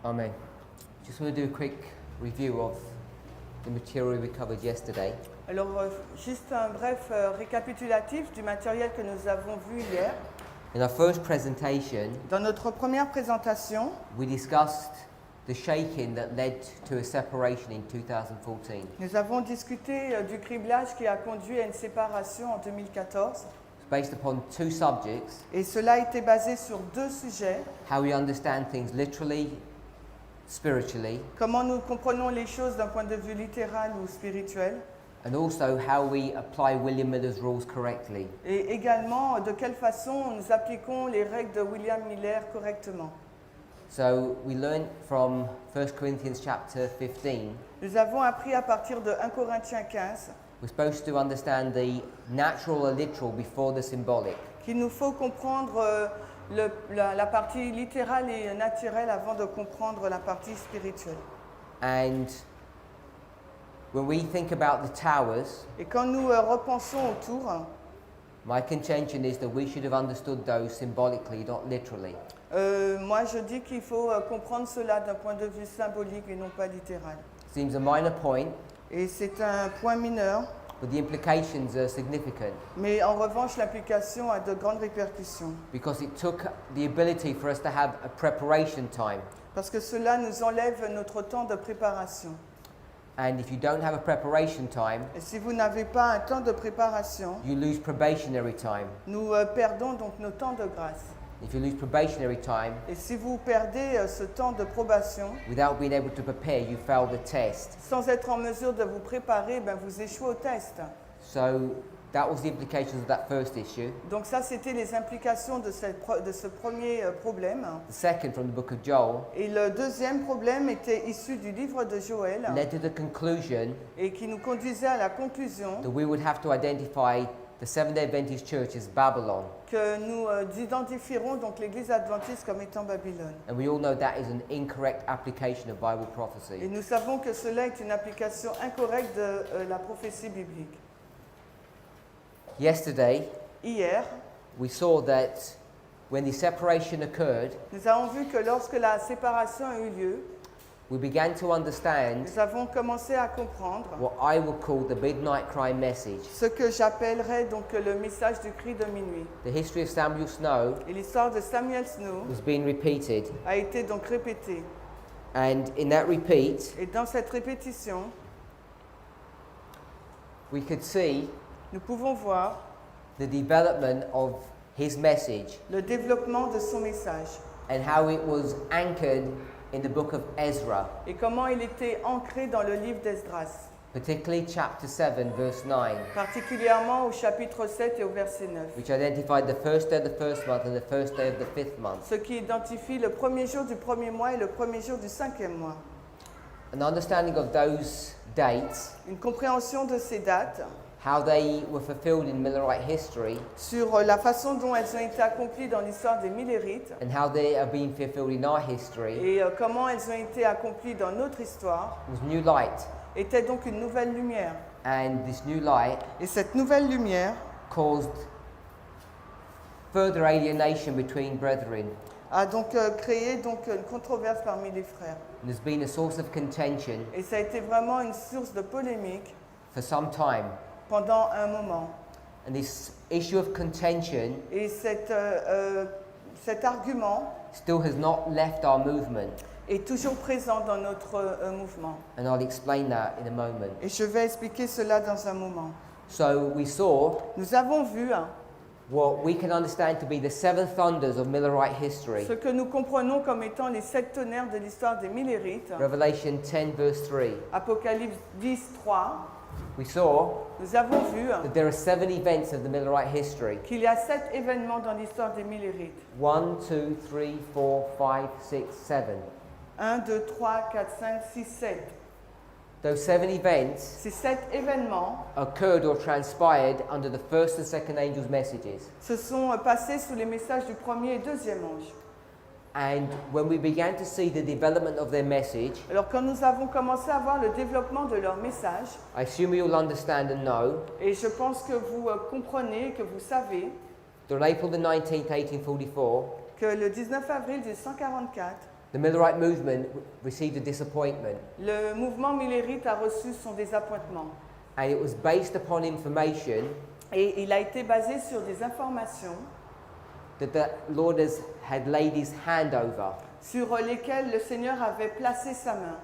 Amen. Just want to do a quick review of the material we covered yesterday. Alors, juste un bref récapitulatif du matériel que nous avons vu hier. In our first presentation, Dans notre première présentation, we discussed the shaking that led to a separation in 2014. nous avons discuté du criblage qui a conduit à une séparation en 2014. It's based upon two subjects: Et cela a été basé sur deux sujets. how we understand things literally, spiritually, Comment nous comprenons les choses d'un point de vue littéral ou spirituel. and also how we apply William Miller's rules correctly. Et également, de quelle façon nous appliquons les règles de William Miller correctement. So we learned from 1 Corinthians chapter 15. Nous avons appris à partir de 1 Corinthiens 15 We're supposed to understand the natural or literal before the symbolic. qu'il nous faut comprendre la partie littérale et naturelle avant de comprendre la partie spirituelle. And when we think about the towers, Et quand nous repensons autour, my contention is that we should have understood those symbolically, not literally. moi je dis qu'il faut comprendre cela d'un point de vue symbolique et non pas littéral. Seems a minor point, Et c'est un point mineur, but the implications are significant mais en revanche l'application a de grandes répercussions. because it took the ability for us to have a preparation time. Parce que cela nous enlève notre temps de préparation. And if you don't have a preparation time, Et si vous n'avez pas un temps de préparation, you lose probationary time. nous perdons donc nos temps de grâce. If you lose probationary time, Et si vous perdez ce temps de probation, without being able to prepare, you fail the test. sans être en mesure de vous préparer, ben vous échouez au test. So that was the implications of that first issue. Donc ça, c'était les implications de ce premier problème. The second, from the book of Joel, Et le deuxième problème était issu du livre de Joël led to the conclusion et qui nous conduisait à la conclusion that we would have to identify the Seventh-day Adventist Church as Babylon. que nous identifierons donc l'Église adventiste comme étant Babylone. And we all know that is an incorrect application of Bible Et prophecy. nous savons que cela est une application incorrecte de la prophétie biblique. Yesterday, Hier, we saw that when the separation occurred, nous avons vu que lorsque la séparation a eu lieu, we began to understand nous avons commencé à comprendre what I would call the midnight cry message. ce que j'appellerais donc le message du cri de minuit. The history of Samuel Snow Et l'histoire de Samuel Snow was being repeated, a été donc répétée. and in that repeat, Et dans cette répétition, we could see nous pouvons voir the development of his message le développement de son message and how it was anchored in the book of Ezra, et comment il était ancré dans le livre d'Esdras, particularly chapter 7, verse 9, particulièrement au chapitre 7 et au verset 9, which identified the first day of the first month and the first day of the fifth month. ce qui identifie le premier jour du premier mois et le premier jour du cinquième mois. An understanding of those dates, Une compréhension de ces dates, how they were fulfilled in Millerite history, sur la façon dont elles ont été accomplies dans l'histoire des Millérites and how they are being fulfilled in our history, et comment elles ont été accomplies dans notre histoire, was new light. était donc une nouvelle lumière. And this new light Et cette nouvelle lumière caused further alienation between brethren. a donc créé donc une controverse parmi les frères. And there's been a source of contention Et ça a été vraiment une source de polémique for some time. pendant un moment. And this issue of contention Et cet argument still has not left our movement. est toujours présent dans notre mouvement. And I'll explain that in a moment. Et je vais expliquer cela dans un moment. So we saw Nous avons vu what we can understand to be the seven thunders of Millerite history. ce que nous comprenons comme étant les sept tonnerres de l'histoire des Millérites. Revelation 10 verse 3. Apocalypse 10, 3. We saw Nous avons vu that there are seven events of the Millerite history. qu'il y a 7 événements dans l'histoire des Millérites. 1, 2, 3, 4, 5, 6, 7. 1, 2, 3, 4, 5, 6, 7. Those seven events Ces 7 événements occurred or transpired under the first and second angels' messages. se sont passés sous les messages du premier et deuxième ange. And when we began to see the development of their message, Alors quand nous avons commencé à voir le développement de leur message, I assume you'll understand and know et je pense que vous comprenez, que vous savez, that on April the 19th, 1844, que le 19 avril 1844, The Millerite movement received a disappointment, Le mouvement millérite a reçu son désappointement. and it was based upon information Et il a été basé sur des informations that the Lord had laid his hand over. sur lesquelles le Seigneur avait placé sa main.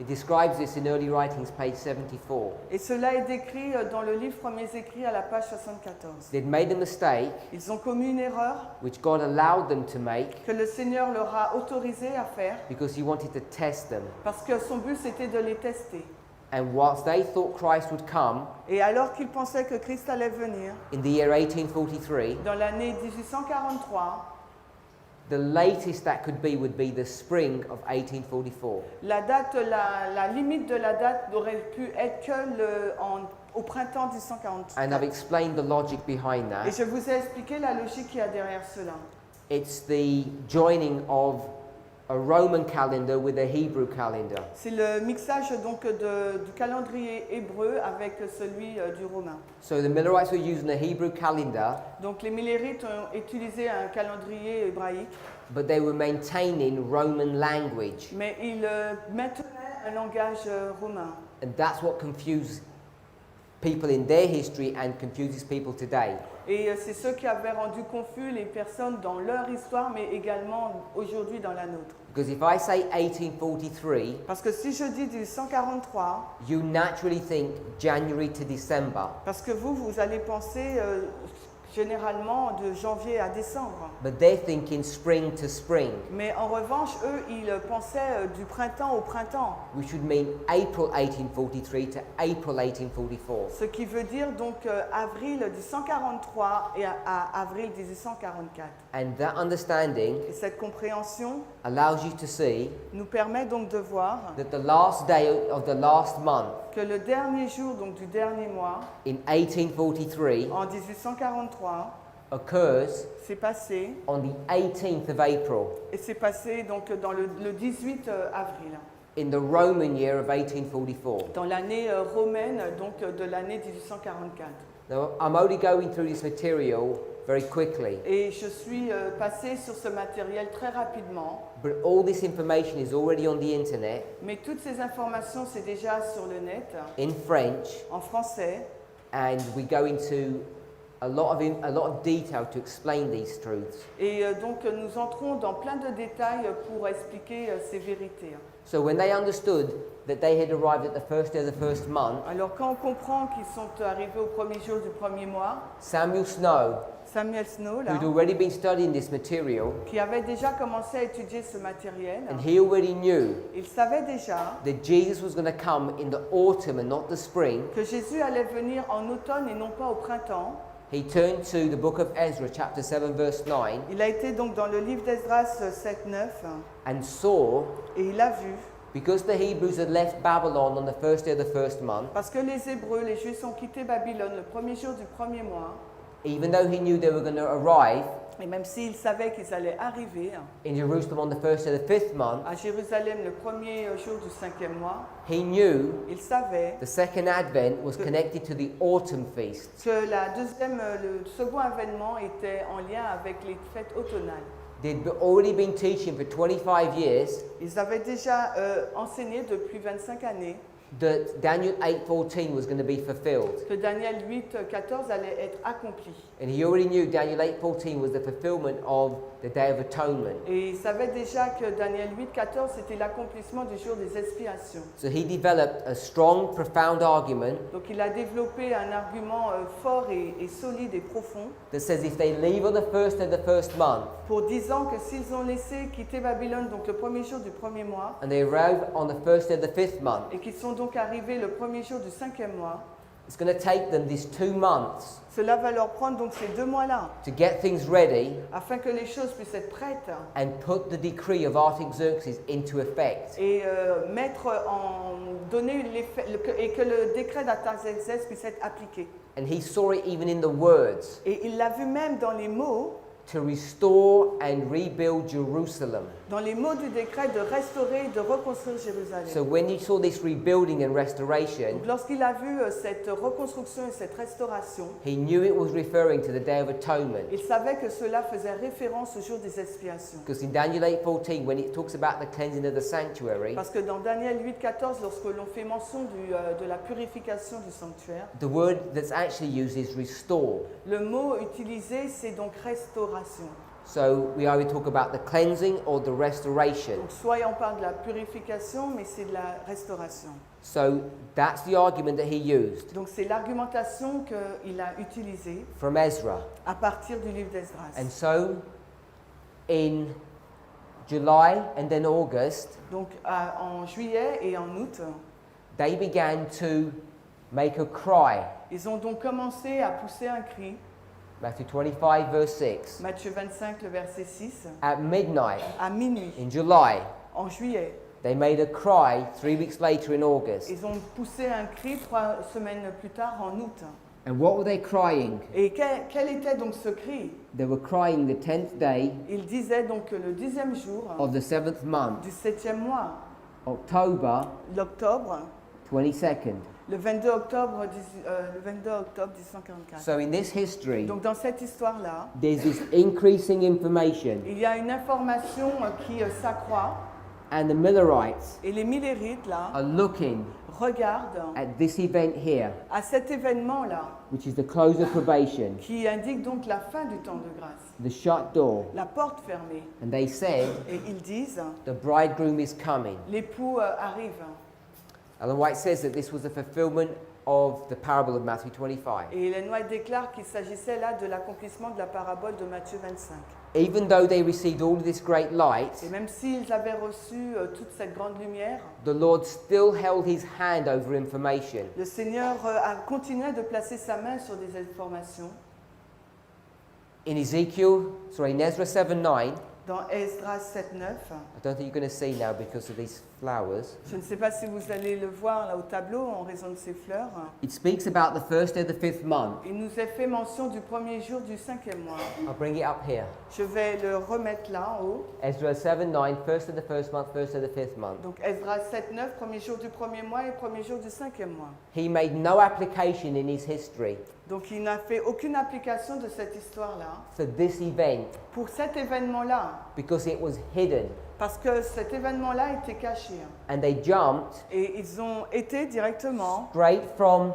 It describes this in early writings, page 74. Et cela est décrit dans le livre Premiers Écrits à la page 74. They'd made a mistake, Ils ont commis une erreur which God allowed them to make, que le Seigneur leur a autorisé à faire because he wanted to test them. parce que son but c'était de les tester. And whilst they thought Christ would come Et alors qu'ils pensaient que Christ allait venir, in the year 1843, dans l'année 1843, the latest that could be would be the spring of 1844. la limite de la date n'aurait pu être que au printemps 1843. And I've explained the logic behind Et that. je vous ai expliqué la logique qu'il y a derrière cela. It's the joining of a Roman calendar with a Hebrew calendar. C'est le mixage donc du calendrier hébreu avec celui du romain. So the Millerites were using a Hebrew calendar, Donc les millérites ont utilisé un calendrier hébraïque, but they were maintaining Roman language. mais ils maintenaient un langage romain. And that's what confused people in their history and confuses people today. Et c'est ce qui avait rendu confus les personnes dans leur histoire, mais également aujourd'hui dans la nôtre. Because if I say 1843, Parce que si je dis 1843, you naturally think January to December. parce que vous allez penser généralement de janvier à décembre. But they're thinking spring to spring, Mais en revanche, eux, ils pensaient du printemps au printemps. which would mean April 1843 to April 1844. Ce qui veut dire donc avril 1843 et à avril 1844. And that understanding Et cette compréhension allows you to see nous permet donc de voir that the last day of the last month que le dernier jour donc du dernier mois, in 1843 en 1843, occurs c'est passé on the 18th of April et c'est passé donc dans le 18 avril, in the Roman year of 1844. dans l'année romaine donc de l'année 1844. Now, I'm only going through this material very quickly, Et je suis passée sur ce matériel très rapidement, but all this information is already on the internet mais toutes ces informations c'est déjà sur le net, in French, en français, and we go into a lot of detail to explain these truths. et donc nous entrons dans plein de détails pour expliquer ces vérités. So when they understood that they had arrived at the first day of the first month, Alors quand on comprend qu'ils sont arrivés au premier jour du premier mois, Samuel Snow, Samuel Snow, là, who'd already been studying this material, qui avait déjà commencé à étudier ce matériel, and he already knew il savait déjà that Jesus was going to come in the autumn and not the spring, que Jésus allait venir en automne et non pas au printemps. he turned to the book of Ezra, chapter 7, verse 9, Il a été donc dans le livre d'Esdras 7-9 and saw, et il a vu, because the Hebrews had left Babylon on the first day of the first month, parce que les Hébreux, les Juifs ont quitté Babylone le premier jour du premier mois, even though he knew they were going to arrive et même s'ils savaient qu'ils allaient arriver in Jerusalem on the first day of the fifth month, à Jérusalem le premier jour du cinquième mois, he knew ils savaient the second advent was connected to the autumn feast. que le second avènement était en lien avec les fêtes automnales. They'd already been teaching for 25 years Ils avaient déjà enseigné depuis 25 années that Daniel 8:14 was going to be fulfilled. que Daniel 8-14 allait être accompli. And he already knew Daniel 8:14 was the fulfillment of the Day of Atonement. Et il savait déjà que Daniel 8-14 c'était l'accomplissement du jour des expiations. So he developed a strong, profound argument Donc il a développé un argument fort et solide et profond that says if they leave on the first day of the first month pour disant que s'ils ont laissé quitter Babylone donc le premier jour du premier mois and they arrive on the first day of the fifth month, et qu'ils sont donc arrivés le premier jour du cinquième mois, it's going to take them these 2 months cela va leur prendre donc ces 2 mois-là to get things ready afin que les choses puissent être prêtes and put the decree of Artaxerxes into effect. et donner l'effet et que le décret d'Artaxerxès puisse être appliqué. And he saw it even in the words Et il l'a vu même dans les mots to restore and rebuild Jerusalem. dans les mots du décret de restaurer et de reconstruire Jérusalem. So when he saw this rebuilding and restoration, Donc, lorsqu'il a vu cette reconstruction et cette restauration, he knew it was referring to the Day of Atonement. il savait que cela faisait référence au jour des expiations. Because in Daniel 8:14, when it talks about the cleansing of the sanctuary, Parce que dans Daniel 8,14, lorsque l'on fait mention de la purification du sanctuaire, the word that's actually used is restore. le mot utilisé, c'est donc restauration. So we either talk about the cleansing or the restoration. Donc soit on parle de la purification, mais c'est de la restauration. So that's the argument that he used Donc c'est l'argumentation qu'il a utilisée from Ezra. à partir du livre d'Esdras. And so in July and then August, Donc en juillet et en août, they began to make a cry. ils ont donc commencé à pousser un cri. Matthew 25 verse 6. Matthieu 25, le verset 6, At midnight à minuit, in July, en juillet. they made a cry 3 weeks later in August. Ils ont poussé un cri 3 semaines plus tard, en août. And what were they crying? Et quel était donc ce cri? They were crying the 10th day Il disait donc que le 10e jour of the 7th month, du 7e mois, October l'octobre, 22nd. le 22 octobre 1844. So in this history, Donc dans cette histoire-là, there's this increasing information, il y a une information qui s'accroît and the Millerites et les Millérites là are looking regardent at this event here, à cet événement-là which is the close of probation, qui indique donc la fin du temps de grâce, the shut door, la porte fermée. and they said, Et ils disent, the bridegroom is coming. l'époux arrive. Ellen White says that this was a fulfillment of the parable of Matthew 25. Et Ellen White déclare qu'il s'agissait là de l'accomplissement de la parabole de Matthieu 25. Even though they received all of this great light, Et même s'ils avaient reçu toute cette grande lumière, the Lord still held his hand over information. le Seigneur a continué de placer sa main sur des informations. In Ezra 7:9, Dans Esdras 7.9, I don't think you're going to see now because of these flowers. je ne sais pas si vous allez le voir là au tableau en raison de ces fleurs, It speaks about the first day of the 5th month. il nous est fait mention du premier jour du 5e mois. I'll bring it up here. Je vais le remettre là en haut. Ezra 7:9, first of the first month, first of the 5th month. Donc Esdras 7.9, premier jour du premier mois et premier jour du 5e mois. He made no application in his history Donc il n'a fait aucune application de cette histoire-là for this event pour cet événement-là, because it was hidden. parce que cet événement-là était caché. And they jumped Et ils ont été directement straight from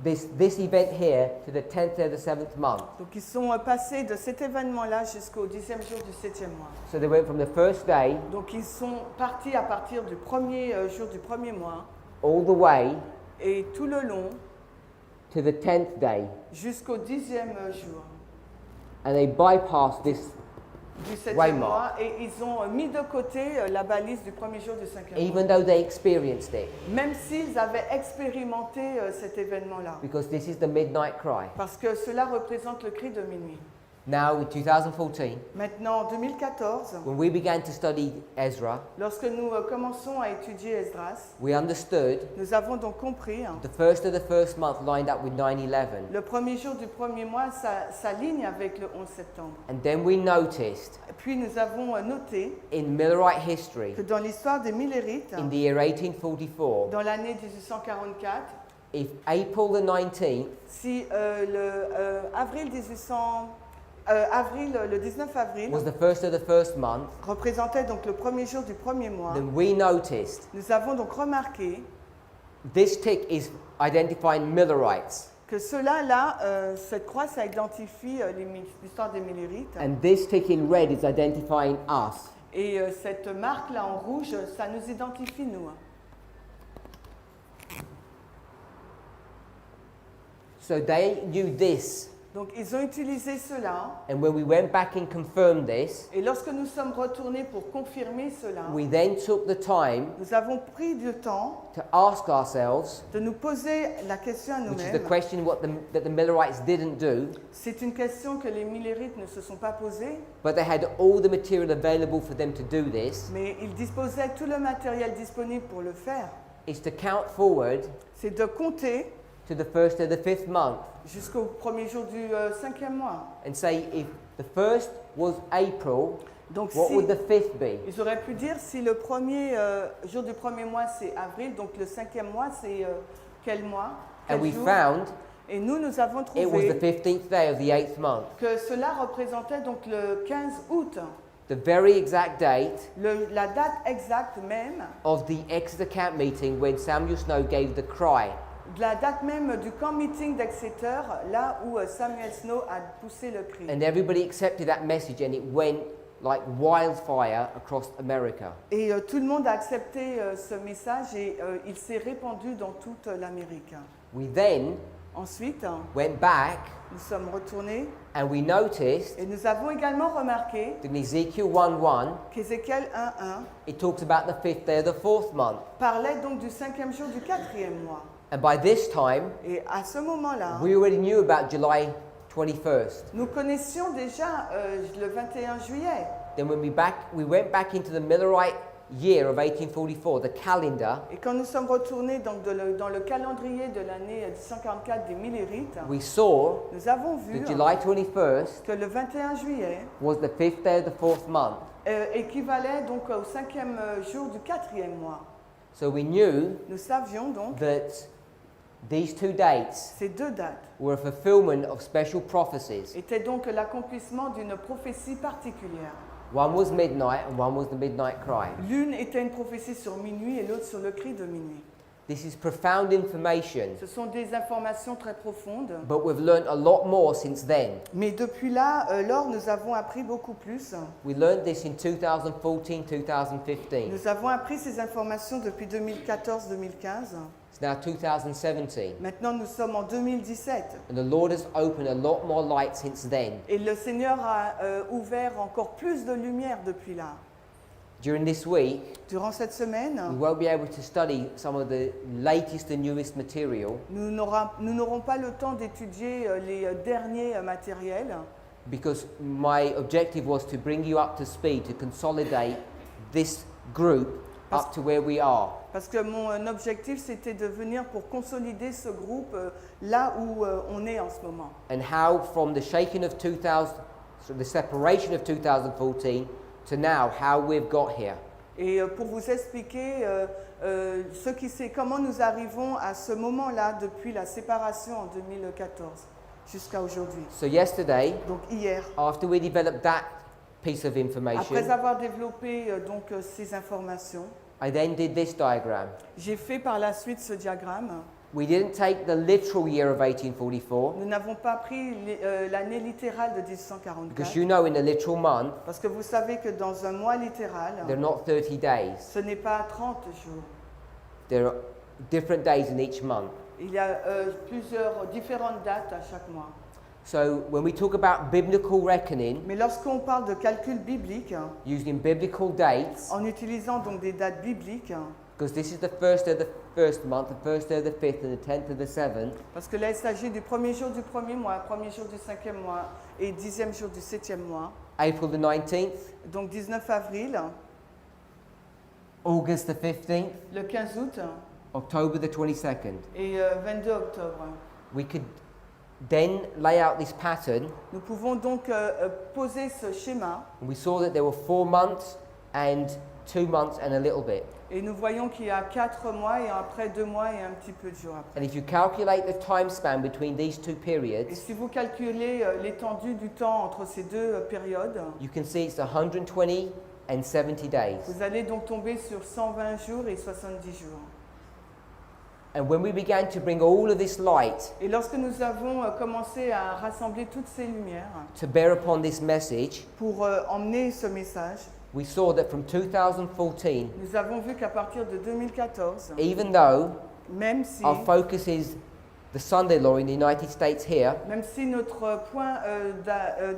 this event here to the 10th day of the 7th month. donc ils sont passés de cet événement-là jusqu'au 10e jour du 7e mois. So they went from the first day Donc ils sont partis à partir du premier jour du premier mois all the way et tout le long to the 10th day. jusqu'au 10e jour And they bypassed this, du 7e Waymark. mois et ils ont mis de côté la balise du premier jour du 5e mois. even though they experienced it, Même s'ils avaient expérimenté cet événement-là. because this is the midnight cry. Parce que cela représente le cri de minuit. Now in 2014, Maintenant, en 2014, when we began to study Ezra, lorsque nous commençons à étudier Esdras, we understood nous avons donc compris the first of the first month lined up with 9/11. le premier jour du premier mois s'aligne avec le 11 septembre. And then we noticed Puis nous avons noté in Millerite history, que dans l'histoire des Millérites, in the year 1844, dans l'année 1844, if April the 19th si le 19 avril was the first of the first month, représentait donc le premier jour du premier mois, then we noticed nous avons donc remarqué this tick is identifying Millerites, que cela-là, cette croix, ça identifie l'histoire des Millérites. and this tick in red is identifying us. Et cette marque-là en rouge, ça nous identifie nous. So they knew this, Donc ils ont utilisé cela. and when we went back and confirmed this, Et lorsque nous sommes retournés pour confirmer cela, we then took the time nous avons pris du temps to ask ourselves, de nous poser la question à which is the nous-mêmes. question that the Millerites didn't do, C'est une question que les Millérites ne se sont pas posées, but they had all the material available for them to do this, mais ils disposaient tout le matériel disponible pour le faire. is to count forward C'est de compter to the first of the 5th month jusqu'au premier jour du 5e mois. and say if the first was April, Donc what si, would the fifth be? ils auraient pu dire si le premier jour du premier mois c'est avril, donc le cinquième mois c'est quel mois? And Quel we jour? found Et nous avons it was the trouvé 15th day of the 8th month. que cela représentait donc le 15 août, The very exact date la date exacte même, of the Exeter camp meeting when Samuel Snow gave the cry. la date même du camp meeting d'Exeter, là où Samuel Snow a poussé le cri. And everybody accepted that message and it went like wildfire across America. Et tout le monde a accepté ce message et il s'est répandu dans toute l'Amérique. We then Ensuite, went back nous sommes retournés and we noticed et nous avons également remarqué in Ezekiel 1:1 qu'Ézéchiel 1:1 it talks about the 5th day of the 4th month. parlait donc du cinquième jour du quatrième mois. And by this time, Et à ce moment-là, we already knew about July 21st. nous connaissions déjà le 21 juillet. Then when we went back into the Millerite year of 1844, the calendar, Et quand nous sommes retournés donc dans le calendrier de l'année 1844 des Millérites, we saw nous avons vu that July 21st que le 21 juillet was the 5th day of the 4th month. équivalait donc au cinquième jour du quatrième mois. So we knew Nous savions donc that these two dates ces deux dates were a fulfillment of special prophecies. étaient donc l'accomplissement d'une prophétie particulière. One was midnight and one was the midnight cry. L'une était une prophétie sur minuit et l'autre sur le cri de minuit. This is profound information, Ce sont des informations très profondes. but we've learned a lot more since then. Mais depuis là, lors, nous avons appris beaucoup plus. We learned this in 2014-2015. Nous avons appris ces informations depuis 2014-2015. It's now 2017. Maintenant, nous sommes en 2017. And the Lord has opened a lot more light since then. Et le Seigneur a ouvert encore plus de lumière depuis là. During this week, Durant cette semaine, we won't be able to study some of the latest and newest material nous n'aurons pas le temps d'étudier les derniers matériels because my objective was to bring you up to speed, to consolidate this group up to where we are. parce que mon objectif c'était de venir pour consolider ce groupe là où on est en ce moment. And how from the shaking of 2000, so the separation of 2014 to now, how we've got here. Et pour vous expliquer comment nous arrivons à ce moment-là depuis la séparation en 2014 jusqu'à aujourd'hui. So yesterday, Donc hier, after we developed that piece of après information, avoir développé ces informations, I then did this diagram. j'ai fait par la suite ce diagramme. We didn't take the literal year of 1844 Nous n'avons pas pris l'année littérale de because 1844 you know in a literal month parce que vous savez que dans un mois littéral, there are not 30 days. ce n'est pas 30 jours. There are different days in each month. Il y a plusieurs différentes dates à chaque mois. So when we talk about biblical reckoning Mais lorsqu'on parle de calcul biblique, using biblical dates, en utilisant donc des dates bibliques, because this is the first day of the first month, the first day of the fifth, and the 10th of the seventh, parce que là il s'agit du premier jour du premier mois, premier jour du cinquième mois et dixième jour du septième mois. April the 19th, Donc 19 avril, August the 15th, le 15 août October the 22nd. et 22 octobre. We could then lay out this pattern. Nous pouvons donc poser ce schéma We saw that there were 4 months and 2 months and a little bit. et nous voyons qu'il y a 4 mois et après 2 mois et un petit peu de jours après. And if you calculate the time span between these two Et periods, si vous calculez l'étendue du temps entre ces deux périodes, you can see it's 120 and 70 days. vous allez donc tomber sur 120 jours et 70 jours. And when we began to bring all of this light Et lorsque nous avons commencé à rassembler toutes ces lumières to bear upon this message, pour emmener ce message, we saw that from 2014, nous avons vu qu'à partir de 2014, even though même si, our focus is the Sunday law in the United States here, notre point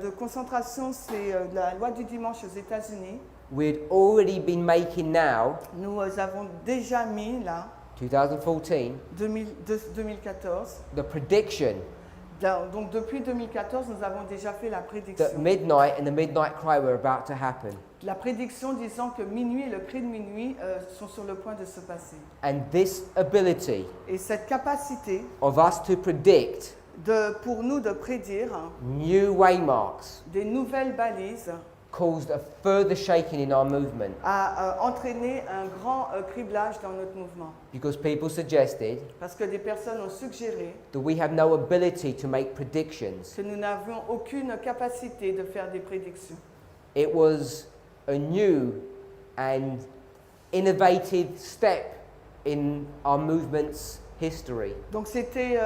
de concentration c'est la loi du dimanche aux États-Unis, we'd already been making now, nous avons déjà mis là, 2014, 2014, the prediction donc depuis 2014, nous avons déjà fait la that prédiction. midnight and the midnight cry were about to happen. La prédiction disant que minuit et le cri de minuit sont sur le point de se passer. And this ability Et cette capacité of us to predict pour nous de prédire new waymarks des nouvelles balises caused a further shaking in our movement a entraîné un grand criblage dans notre mouvement. because people suggested Parce que des personnes ont suggéré that we have no ability to make predictions. que nous n'avions aucune capacité de faire des prédictions. It was a new and innovative step in our movement's history. Donc c'était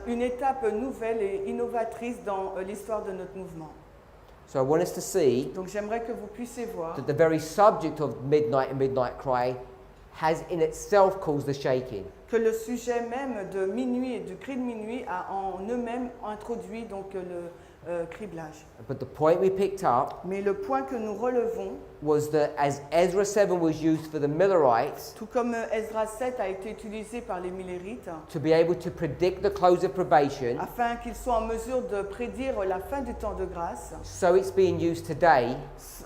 une étape nouvelle et innovatrice dans l'histoire de notre mouvement. So I want us to see Donc j'aimerais que vous puissiez voir that the very subject of midnight and midnight cry has in itself caused the shaking. que le sujet même de minuit et du cri de minuit a en eux-mêmes introduit donc le criblage. But the point we picked up Mais le point que nous relevons, was that as Ezra 7 was used for the Millerites tout comme Esdras 7 a été utilisé par les Millérites, to be able to predict the close of probation, afin qu'ils soient en mesure de prédire la fin du temps de grâce, so it's being used today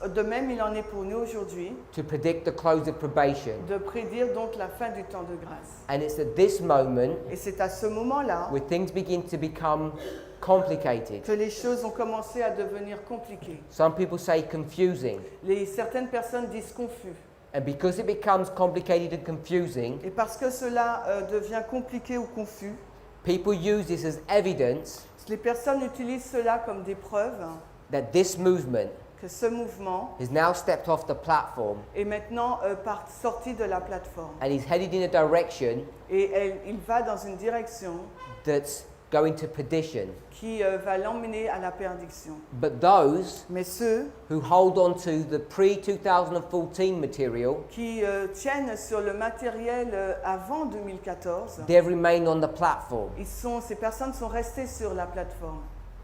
de même il en est pour nous aujourd'hui, to predict the close of probation. de prédire donc la fin du temps de grâce. And it's at this moment Et c'est à ce moment-là where things begin to become complicated. que les choses ont commencé à devenir compliquées. Some people say confusing. Certaines personnes disent confus. And because it becomes complicated and confusing, Et parce que cela devient compliqué ou confus, people use this as evidence les personnes utilisent cela comme des preuves that this movement que ce mouvement has now stepped off the platform est maintenant sorti de la plateforme. and is headed in a direction Et il va dans une direction that's going to perdition. qui va l'emmener à la perdition. But those Mais ceux who hold on to the pre-2014 material, qui tiennent sur le matériel avant 2014, they remain on the platform. ces personnes sont restées sur la plateforme.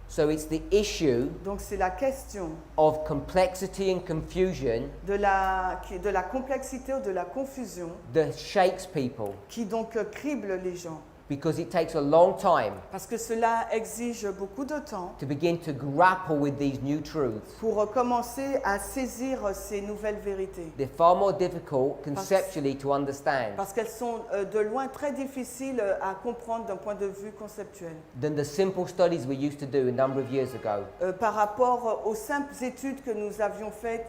So it's the issue Donc c'est la question of complexity and confusion de la complexité ou de la confusion that shakes people qui donc crible les gens. because it takes a long time Parce que cela exige beaucoup de temps to begin to grapple with these new truths. pour commencer à saisir ces nouvelles vérités. They're far more difficult conceptually to understand Parce qu'elles sont de loin très difficiles à comprendre d'un point de vue conceptuel. than the simple studies we used to do a number of years ago. Par rapport aux simples études que nous avions faites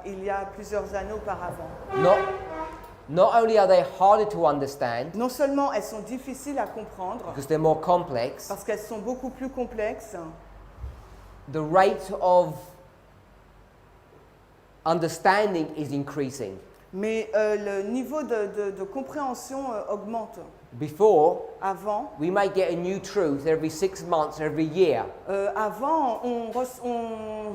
il y a plusieurs années auparavant. Not only are they harder to understand Non seulement elles sont difficiles à comprendre, because they're more complex, parce qu'elles sont beaucoup plus complexes, the rate of understanding is increasing. mais le niveau de compréhension augmente. Before, Avant, we might get a new truth every 6 months, every year. avant on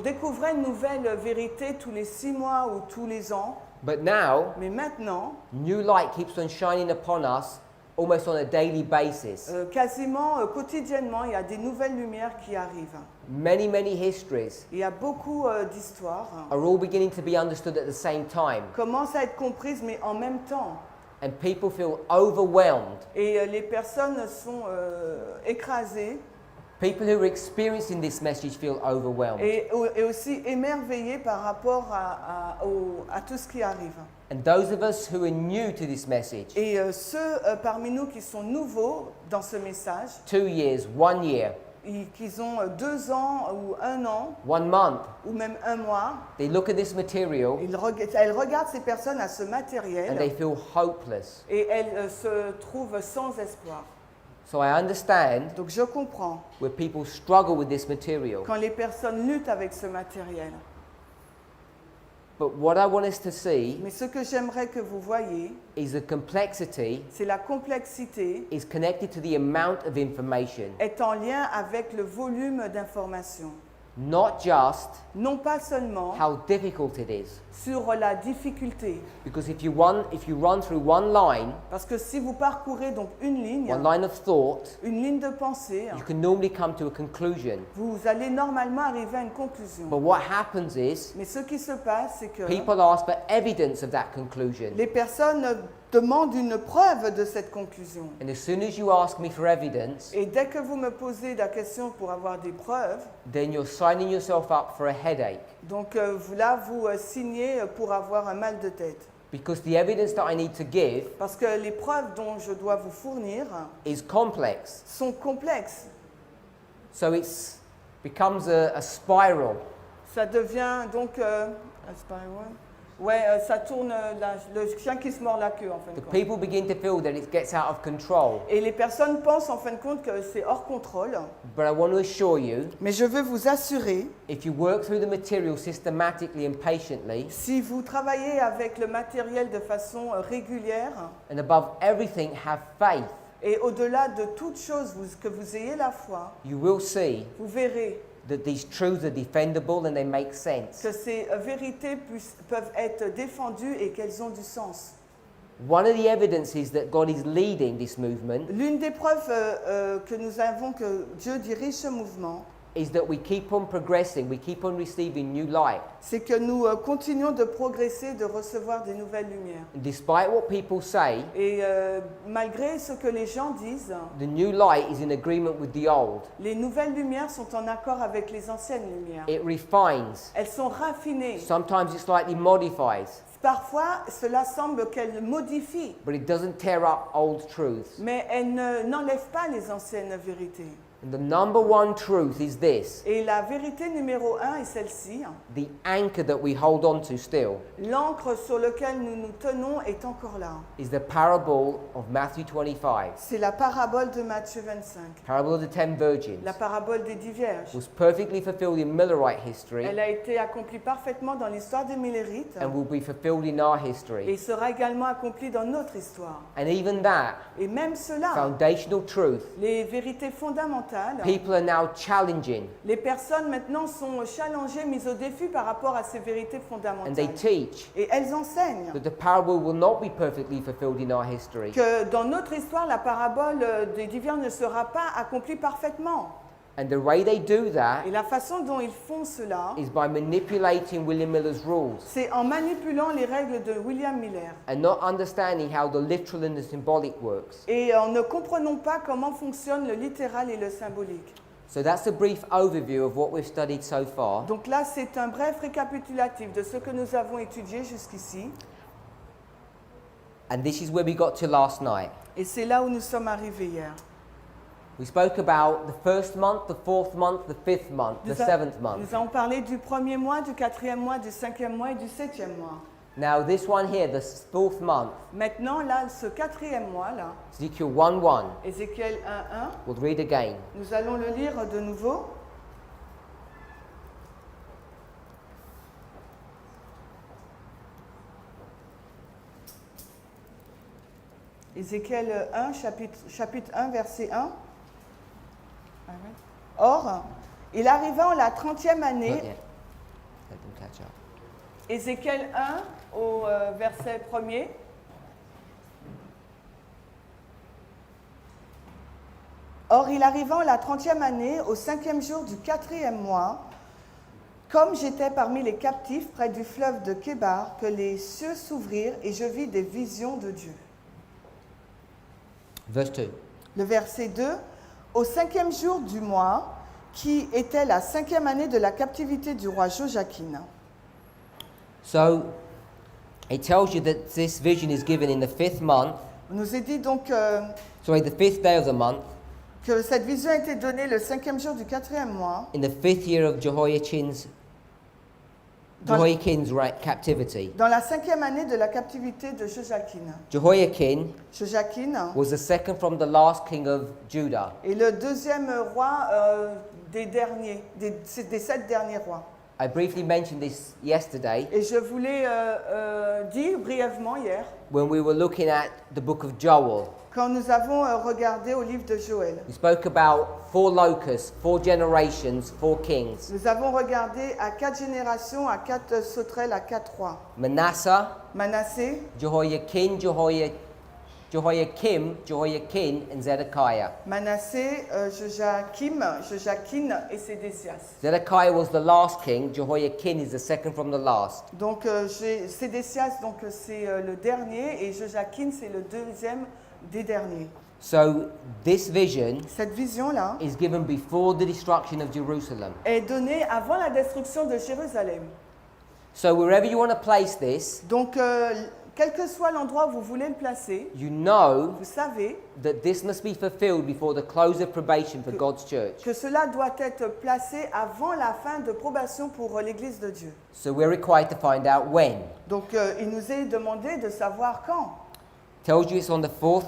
découvrait une nouvelle vérité tous les 6 mois ou tous les ans. But now, Mais maintenant, new light keeps on shining upon us almost on a daily basis. quasiment quotidiennement, il y a des nouvelles lumières qui arrivent. Many, many histories Il y a beaucoup d'histoires are all beginning to be understood at the same time. commencent à être comprises, mais en même temps. And people feel overwhelmed. Et les personnes sont écrasées People who are experiencing this message feel overwhelmed. et aussi émerveillées par rapport à tout ce qui arrive. And those of us who are new to this message, Et ceux parmi nous qui sont nouveaux dans ce message, 2 years, 1 year, qui ont 2 ans ou 1 an, 1 month, ou même 1 mois, they look at this material elles regardent ces personnes à ce and they matériel feel hopeless. et elles se trouvent sans espoir. So I understand Donc je comprends where people struggle with this material. quand les personnes luttent avec ce matériel. But what I want us to see Mais ce que j'aimerais que vous voyiez, is the complexity c'est la complexité is connected to the amount of information, est en lien avec le volume d'informations. not just Non pas seulement how difficult it is. sur la difficulté. Because if you run through one line Parce que si vous parcourez donc une ligne of thought, de pensée, you can normally come to a conclusion. vous allez normalement arriver à une conclusion. But what happens is Mais ce qui se passe, c'est que people ask for evidence of that conclusion. les personnes demandent une preuve de cette conclusion. And as soon as you ask me for evidence, Et dès que vous me posez la question pour avoir des preuves, then you're signing yourself up for a headache. donc vous signez pour avoir un mal de tête. Because the evidence that I need to give Parce que les preuves dont je dois vous fournir is complex. sont complexes. So it becomes a spiral. Ça devient donc... ouais, ça tourne le chien qui se mord la queue en fin de The compte. people begin to feel that it gets out of control. Et les personnes pensent en fin de compte que c'est hors contrôle. But I want to assure you, Mais je veux vous assurer, if you work through the material systematically and patiently, si vous travaillez avec le matériel de façon régulière, and above everything have faith, et au-delà de toute chose, que vous ayez la foi, you will see vous verrez that these truths are defendable and they make sense. que ces vérités peuvent être défendues et qu'elles ont du sens. One of the evidences that God is leading this movement L'une des preuves que nous avons que Dieu dirige ce mouvement, is that we keep on progressing, we keep on receiving new light. c'est que nous continuons de progresser, de recevoir des nouvelles lumières. And despite what people say, Et malgré ce que les gens disent, the new light is in agreement with the old. les nouvelles lumières sont en accord avec les anciennes lumières. It refines. Elles sont raffinées. Sometimes it slightly modifies, Parfois, cela semble qu'elles modifient, but it doesn't tear up old truths. mais elles n'enlèvent pas les anciennes vérités. And the number one truth is this, Et la vérité numéro 1 est celle-ci. the anchor that we hold on to still L'ancre sur laquelle nous nous tenons est encore là. is the parable of Matthew 25, C'est la parabole de Matthieu 25. parable of the 10 virgins. La parabole des 10 vierges. Was perfectly fulfilled in Millerite history Elle a été accomplie parfaitement dans l'histoire des Millérites and will be fulfilled in our et history. sera également accomplie dans notre histoire. And even that Et même cela, foundational truth, les vérités fondamentales, people are now challenging les personnes maintenant sont challengées, mises au défi par rapport à ces vérités and fondamentales. they teach Et elles enseignent that the parable will not be perfectly fulfilled in our history. que dans notre histoire, la parabole des 10 vierges ne sera pas accomplie parfaitement. And the way they do that Et la façon dont ils font cela, is by manipulating William Miller's rules c'est en manipulant les règles de William Miller. and not understanding how the literal and the symbolic works. Et en ne comprenant pas comment fonctionne le littéral et le symbolique. So that's a brief overview of what we've studied so far. Donc là, c'est un bref récapitulatif de ce que nous avons étudié jusqu'ici. And this is where we got to last night. Et c'est là où nous sommes arrivés hier. We spoke about the first month, the fourth month, the fifth month, the seventh month. Nous avons parlé du premier mois, du quatrième mois, du cinquième mois et du septième mois. Now this one here, the fourth month, Maintenant, là, ce quatrième mois, là, Ezekiel 1:1, Ézéchiel 1:1, we'll read again. nous allons le lire de nouveau. Ézéchiel 1, chapitre 1, verset 1. Or, il arriva en la 30e année, Not yet. Let them catch up. Ézéchiel 1 au verset 1er. Or, il arriva en la 30e année, au 5e jour du 4e mois, comme j'étais parmi les captifs près du fleuve de Kébar, que les cieux s'ouvrirent et je vis des visions de Dieu. Verse 2. Le verset 2, au 5e jour du mois, qui était la 5e année de la captivité du roi Joachim. So it tells you that this vision is given in the fifth month, On nous est dit donc the fifth day of the month, que cette vision a été donnée le 5e jour du 4e mois, in the fifth year of Jehoiakim's captivity. dans la 5e année de la captivité de Joachim. Jehoiakim Joachim was the second from the last king of Judah. est le deuxième roi des 7 derniers rois. I briefly mentioned this yesterday Et je voulais dire brièvement hier, when we were looking at the book of Joel. quand nous avons regardé au livre de Joël. We spoke about 4 locusts, 4 generations, 4 kings. Nous avons regardé à 4 générations, à 4 sauterelles, à 4 rois. Manasseh, Manassé, Jehoiakim, and Zedekiah. Manassé, Joachim et Sédécias. Zedekiah was the last king. Jehoiakim is the second from the last. Donc Sédécias, donc c'est le dernier et Joachim c'est le deuxième des derniers. So this vision Cette vision-là is given before the destruction of Jerusalem. est donnée avant la destruction de Jérusalem. So wherever you want to place this, Donc quel que soit l'endroit où vous voulez le placer, you know vous savez that this must be fulfilled before the close of probation for God's church. que cela doit être placé avant la fin de probation pour l'Église de Dieu. So we're required to find out when. Donc il nous est demandé de savoir quand. Tells you it's on the 4th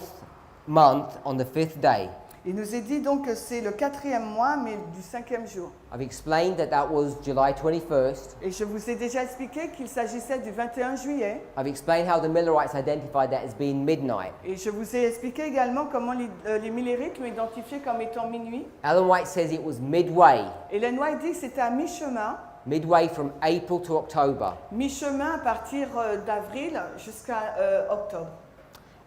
month, on the 5th day. Il nous est dit donc que c'est le 4e mois, mais du 5e jour. I've explained that that was July 21st. Et je vous ai déjà expliqué qu'il s'agissait du 21 juillet. I've explained how the Millerites identified that as being midnight. Et je vous ai expliqué également comment les Millerites l'ont identifié comme étant minuit. Ellen White says it was midway, Ellen White dit que c'était à mi-chemin, midway from April to October. mi-chemin à partir d'avril jusqu'à octobre.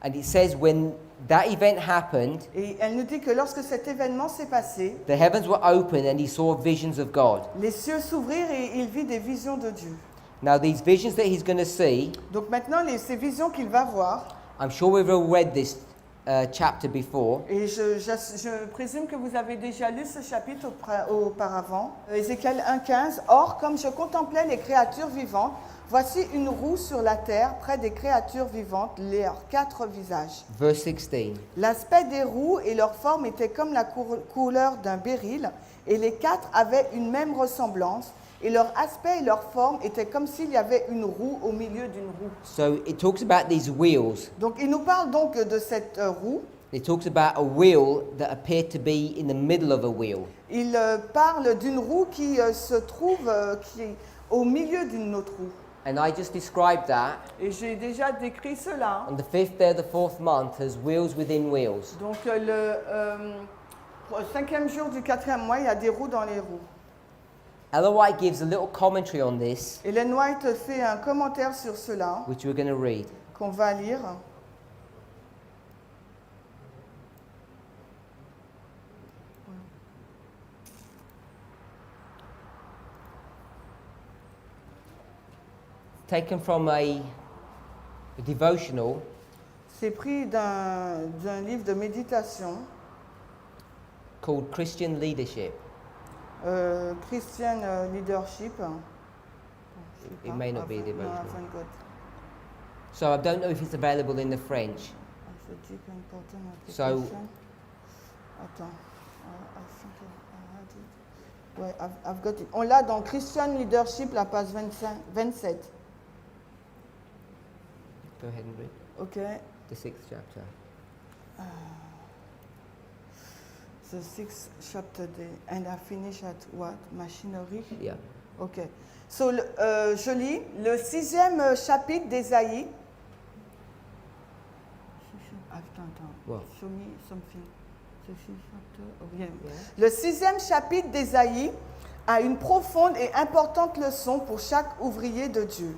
And it says when that event happened, Et elle nous dit que lorsque cet événement s'est passé, the heavens were open and he saw visions of God. les cieux s'ouvrirent et il vit des visions de Dieu. Now these visions that he's going to see, Donc maintenant, ces visions qu'il va voir, I'm sure we've all read this chapter before. et je présume que vous avez déjà lu ce chapitre auparavant, Ézéchiel 1,15. Or, comme je contemplais les créatures vivantes, voici une roue sur la terre, près des créatures vivantes, leurs 4 visages. Verse 16. L'aspect des roues et leur forme était comme la couleur d'un béryl, et les 4 avaient une même ressemblance, et leur aspect et leur forme étaient comme s'il y avait une roue au milieu d'une roue. So it talks about these wheels. Donc il nous parle donc de cette roue. It talks about a wheel that appeared to be in the middle of a wheel. Il parle d'une roue qui se trouve qui est au milieu d'une autre roue. And I just described that Et j'ai déjà décrit cela. on the 5th day of the 4th month as wheels within wheels. Donc le 5e jour du 4e mois, il y a des roues dans les roues. Ellen White gives a little commentary on this, Ellen White fait un commentaire sur cela which we're going to read. qu'on va lire. Taken from a devotional C'est pris d'un livre de méditation, called Christian Leadership. Christian Leadership. It may not be a No, I devotional. haven't got. So I don't know if it's available in the French. So- Attends, I think I had it. Ouais, I've got it. On l'a dans Christian Leadership, la page 27. Go ahead and read Ok. the 6th chapter. The 6th chapter, and I finish at what? Machinery? Yeah. Ok. So, je lis le 6e chapitre d'Ésaïe. Attends. What? Show me something. The 6th chapter. Oh, yeah. Le 6e chapitre d'Ésaïe a une profonde et importante leçon pour chaque ouvrier de Dieu.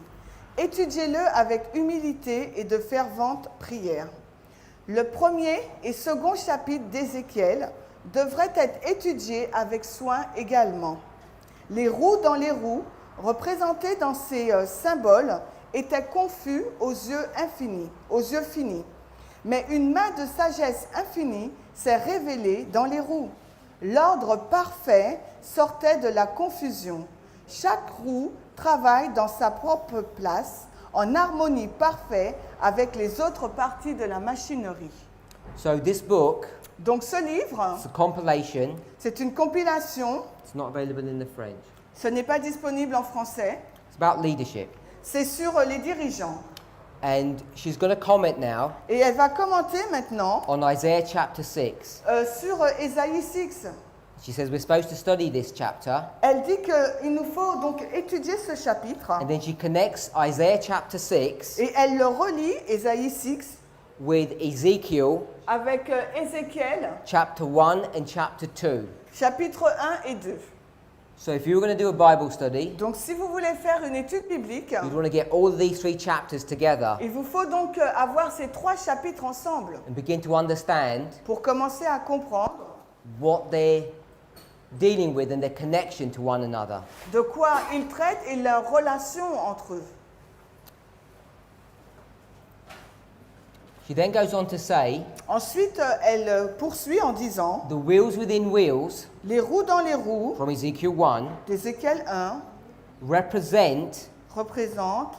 Étudiez-le avec humilité et de ferventes prières. Le 1er et 2e chapitre d'Ézéchiel devraient être étudiés avec soin également. Les roues dans les roues, représentées dans ces symboles, étaient confus aux yeux finis. Mais une main de sagesse infinie s'est révélée dans les roues. L'ordre parfait sortait de la confusion. Chaque roue travaille dans sa propre place, en harmonie parfaite avec les autres parties de la machinerie. So this book, Donc ce livre, it's a compilation. c'est une compilation, It's not available in the French. ce n'est pas disponible en français, It's about leadership. c'est sur les dirigeants. And she's going to comment now Et elle va commenter maintenant on Isaiah chapter 6. sur Ésaïe 6. She says we're supposed to study this chapter. Elle dit qu'il nous faut donc étudier ce chapitre And then she connects Isaiah chapter 6 et elle le relie, Ésaïe 6, with Ezekiel avec Ézéchiel, chapter 1 and chapter 2. chapitre 1 et 2. So if you were going to do a Bible study, Donc si vous voulez faire une étude biblique, you'd want to get all of these 3 chapters together il vous faut donc avoir ces 3 chapitres ensemble and begin to understand pour commencer à comprendre what they're dealing with and their connection to one another. de quoi ils traitent et leur relation entre eux. She then goes on to say, Ensuite, elle poursuit en disant the wheels within wheels, les roues dans les roues from Ezekiel 1, d'Ézéchiel 1 represent représentent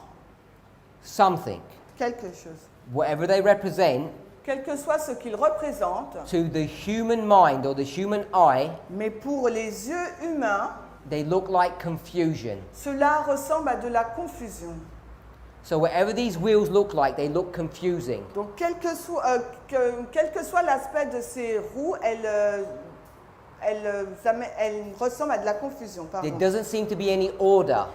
something. quelque chose. whatever they represent, Quel que soit ce qu'ils représentent, to the human mind or the human eye, mais pour les yeux humains, they look like confusion. cela ressemble à de la confusion. So whatever these wheels look like, they look confusing. Donc, quel que soit l'aspect de ces roues, elles ressemblent à de la confusion. There Pardon. doesn't seem to be any order.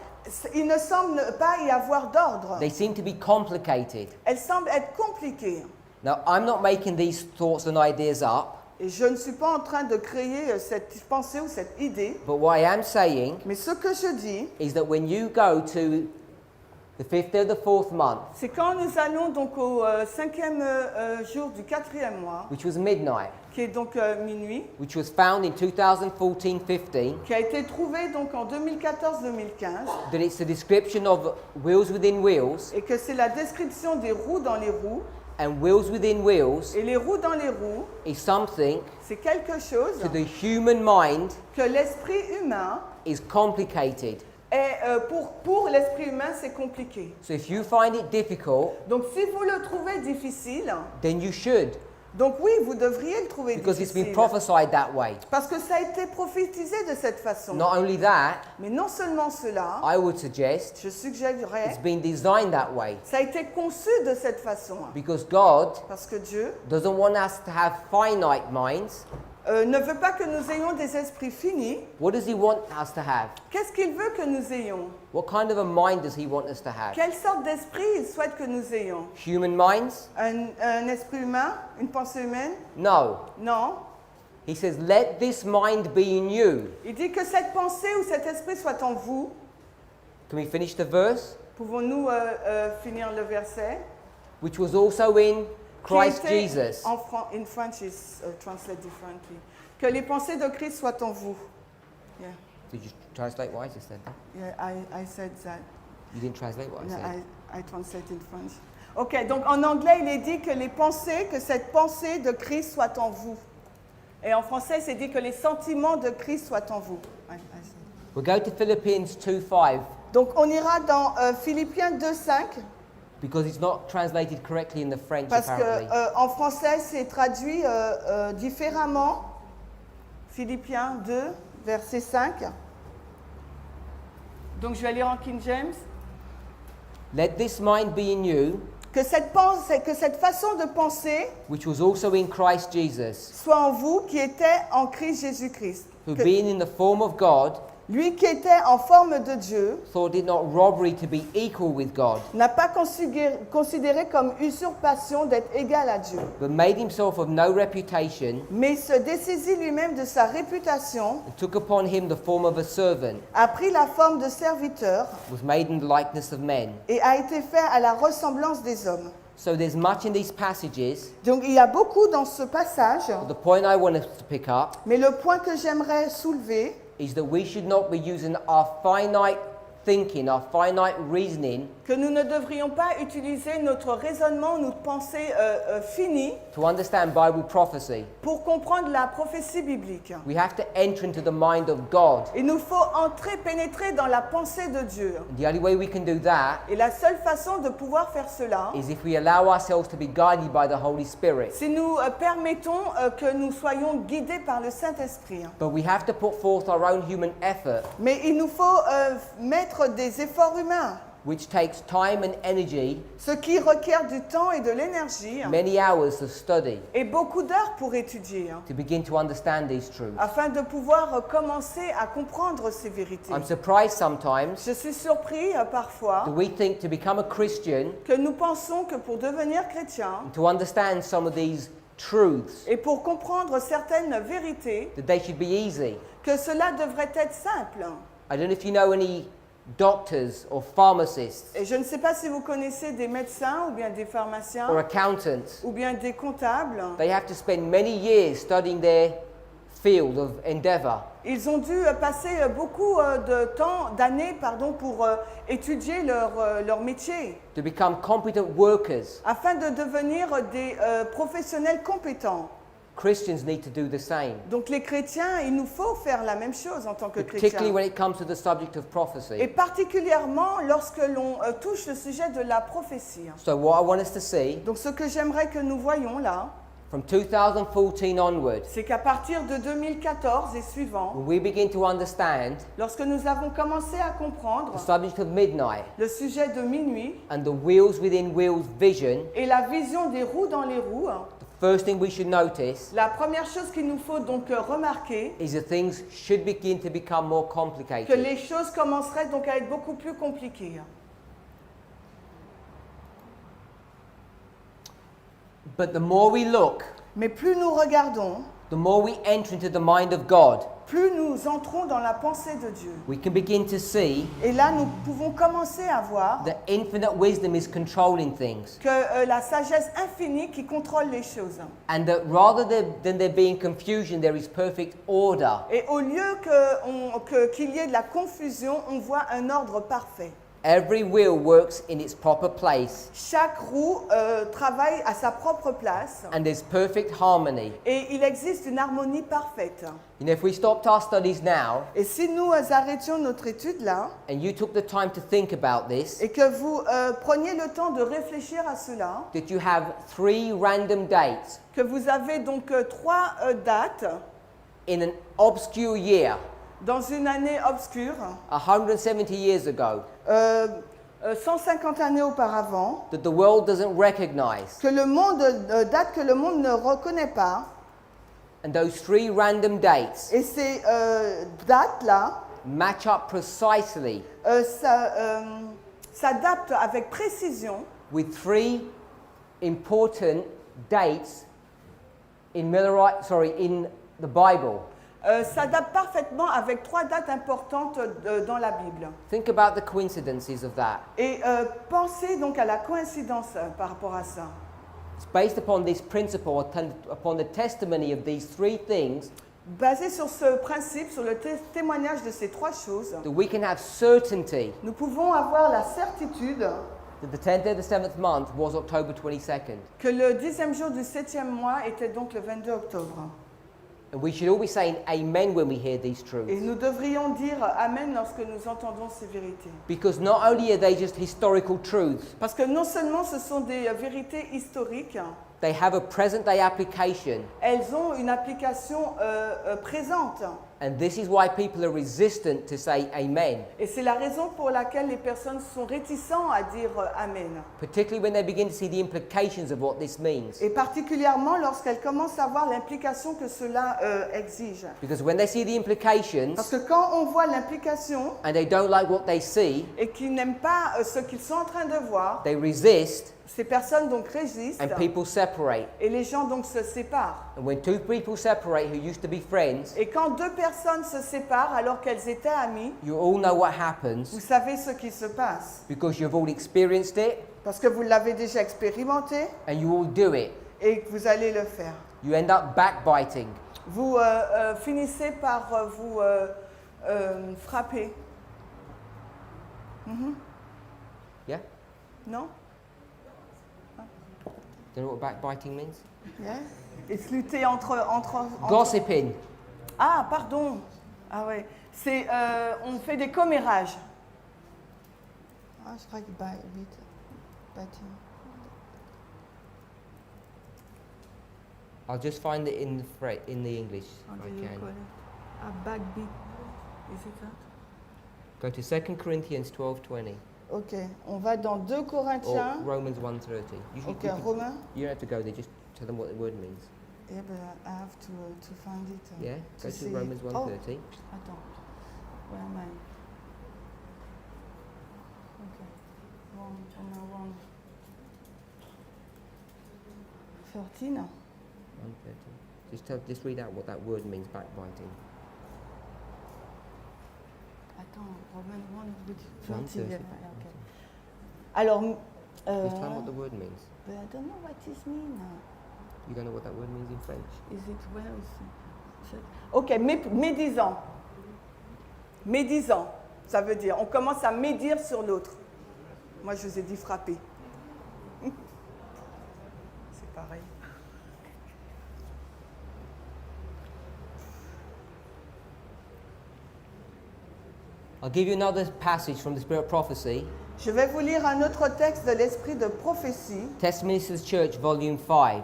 Il ne semble pas y avoir d'ordre. They seem to be complicated. Elles semblent être compliquées. Now, I'm not making these thoughts and ideas up, Et je ne suis pas en train de créer cette pensée ou cette idée. but what I am saying Mais ce que je dis, is that when you go to the 5th or the 4th month, c'est quand nous allons donc au cinquième jour du quatrième mois, which was midnight, qui est donc minuit, which was found in 2014-15, qui a été trouvé donc en 2014-2015, that it's a description of wheels within wheels, et que c'est la description des roues dans les roues, and wheels within wheels et les roues dans les roues, is something c'est quelque chose to the human mind que l'esprit humain is complicated. est, pour l'esprit humain, c'est compliqué. So if you find it difficult, Donc si vous le trouvez difficile, then you should, donc oui, vous devriez le trouver because it's been difficile. prophesied that way. Parce que ça a été prophétisé de cette façon. Not only that, Mais non seulement cela, I would suggest je suggérerais, it's been designed that way, ça a été conçu de cette façon. because God Parce que Dieu doesn't want us to have finite minds. ne veut pas que nous ayons des esprits finis. What does He want us to have? Qu'est-ce qu'il veut que nous ayons? What kind of a mind does He want us to have? Quelle sorte d'esprit il souhaite que nous ayons? Human minds? Un esprit humain? Une pensée humaine? No. Non. He says, let this mind be in you. Il dit que cette pensée ou cet esprit soit en vous. Can we finish the verse? Pouvons-nous finir le verset? Which was also in Qui Christ était Jesus. in French is translated differently. Que les pensées de Christ soient en vous. Yeah, Did you translate what I just said? yeah, I said that. You didn't translate what I No, said. I translated French. Ok, donc en anglais, il est dit que que cette pensée de Christ soit en vous. Et en français, c'est dit que les sentiments de Christ soient en vous. We'll go to Philippians 2:5 Donc on ira dans Philippiens 2:5 because it's not translated correctly in the French parce apparently. que en français c'est traduit différemment. Philippiens 2, verset 5. Donc je vais lire en King James. Let this mind be in you, Que cette façon de penser which was also in Christ Jesus, soit en vous qui était en Christ Jésus-Christ. who Que being in the form of God, lui qui était en forme de Dieu thought it not robbery to be equal with God, n'a pas considéré comme usurpation d'être égal à Dieu, but made himself of no reputation, mais se dessaisit lui-même de sa réputation, and took upon him the form of a servant, a pris la forme de serviteur was made in the likeness of men. et a été fait à la ressemblance des hommes. So there's much in these passages, Donc il y a beaucoup dans ce passage, but the point I want us to pick up mais le point que j'aimerais soulever, is that we should not be using our finite thinking, our finite reasoning, que nous ne devrions pas utiliser notre raisonnement, notre pensée finie to understand Bible prophecy. pour comprendre la prophétie biblique. We have to enter into the mind of God. Il nous faut pénétrer dans la pensée de Dieu. And the only way we can do that Et la seule façon de pouvoir faire cela, is if we allow ourselves to be guided by the Holy Spirit. si nous permettons que nous soyons guidés par le Saint-Esprit. But we have to put forth our own human effort, Mais il nous faut mettre des efforts humains, which takes time and energy, ce qui requiert du temps et de l'énergie many hours of study, et beaucoup d'heures pour étudier, to begin to understand these truths. afin de pouvoir commencer à comprendre ces vérités. I'm surprised sometimes Je suis surpris parfois that we think to become a Christian, que nous pensons que pour devenir chrétien to understand some of these truths, et pour comprendre certaines vérités, that they should be easy. que cela devrait être simple. I don't know if you know any doctors or pharmacists Et je ne sais pas si vous connaissez des médecins ou bien des or pharmaciens accountants. ou bien des comptables. They have to spend many years studying their field of endeavor. Ils ont dû passer beaucoup d'années pour étudier leur métier, To become competent workers. afin de devenir des professionnels compétents. Christians need to do the same, Donc les chrétiens, il nous faut faire la même chose en tant que particularly chrétiens. when it comes to the subject of Et prophecy. particulièrement lorsque l'on touche le sujet de la prophétie. So what I want us to see Donc ce que j'aimerais que nous voyons là, from 2014 onward, c'est qu'à partir de 2014 et suivant, when we begin to understand lorsque nous avons commencé à the comprendre subject of midnight le sujet de minuit and the wheels within wheels vision, et la vision des roues dans les roues, the first thing we should notice la première chose qu'il nous faut donc remarquer, is that things should begin to become more que complicated. les choses commenceraient donc à être beaucoup plus compliquées. But the more we look, Mais plus nous regardons, the more we enter into the mind of God, plus nous entrons dans la pensée de Dieu. we can begin to see Et là, nous pouvons commencer à voir that infinite wisdom is controlling things. que la sagesse infinie qui contrôle les choses. And that rather than there being confusion, there is perfect order. Et au lieu qu'il y ait de la confusion, on voit un ordre parfait. Every wheel works in its proper place, Chaque roue travaille à sa propre place and there's perfect harmony. et il existe une harmonie parfaite. You know, if we stopped our studies now, Et si nous arrêtions notre étude là and you took the time to think about this, et que vous preniez le temps de réfléchir à cela, that you have 3 random dates que vous avez donc 3 dates in an obscure year, dans une année obscure, 170 years ago, 150 années auparavant, that the world doesn't recognize, que le monde, date que le monde ne reconnaît pas, and those 3 random dates et ces dates-là match up precisely s'adaptent avec précision with 3 important dates in in the Bible. s'adaptent parfaitement avec 3 dates importantes dans la Bible. Think about the coincidences of that. Et pensez donc à la coïncidence par rapport à ça. It's based upon this principle, upon the testimony of these 3 things, Basé sur ce principe, sur le témoignage de ces 3 choses, that we can have certainty nous pouvons avoir la certitude that the 10th day of the 7th month was October 22nd. que le 10e jour du 7e mois était donc le 22 octobre. And we should all be saying amen when we hear these Et truths. nous devrions dire Amen lorsque nous entendons ces vérités. Because not only are they just historical truths, Parce que non seulement ce sont des vérités historiques, they have a present day application. elles ont une application présente. And this is why people are resistant to say amen, Et c'est la raison pour laquelle les personnes sont réticentes à dire Amen. particularly when they begin to see the implications of what this means. Et particulièrement lorsqu'elles commencent à voir l'implication que cela exige. Because when they see the implications Parce que quand on voit l'implication and they don't like what they see, et qu'ils n'aiment pas ce qu'ils sont en train de voir, they resist ces personnes donc résistent and people separate. et les gens donc se séparent. And when 2 people separate who used to be friends, Et quand 2 personnes se séparent alors qu'elles étaient amies, you all know what vous happens savez ce qui se passe. because you've all experienced it Parce que vous l'avez déjà expérimenté and you all do it. et que vous allez le faire. You end up backbiting. Vous finissez par vous frapper. Yeah? Non? Do you know what backbiting means? Yeah. Et se lutter entre... Gossiping. Ah, pardon. Ah ouais. C'est, on fait des commérages. Ah, je crois que biting. I'll just find it in the English. How if do I you can. call it? A backbeat. Is it that? Go to 2 Corinthians 12:20 Ok, on va dans 2 or Corinthiens. Romans 1:30. Ok, Romains. You don't have to go there. Just tell them what the word means. Yeah, but I have to find it. Yeah. to Go see to Romans it. 1:30. Oh, attends. Where am I? Ok. Wrong. 13. 1:30. Just read out what that word means. Backbiting. Attends, Romains 1 with 1:30. 13. Yeah, okay. Alors, Just tell them what the word means. but I don't know what this means. You don't know what that word means in French. Is it where is it? Ok, médisant. Médisant, ça veut dire, on commence à médire sur l'autre. Moi, je vous ai dit frapper. C'est pareil. I'll give you another passage from the Spirit of Prophecy. Je vais vous lire un autre texte de l'esprit de prophétie. Testimonies to the Church, Volume 5,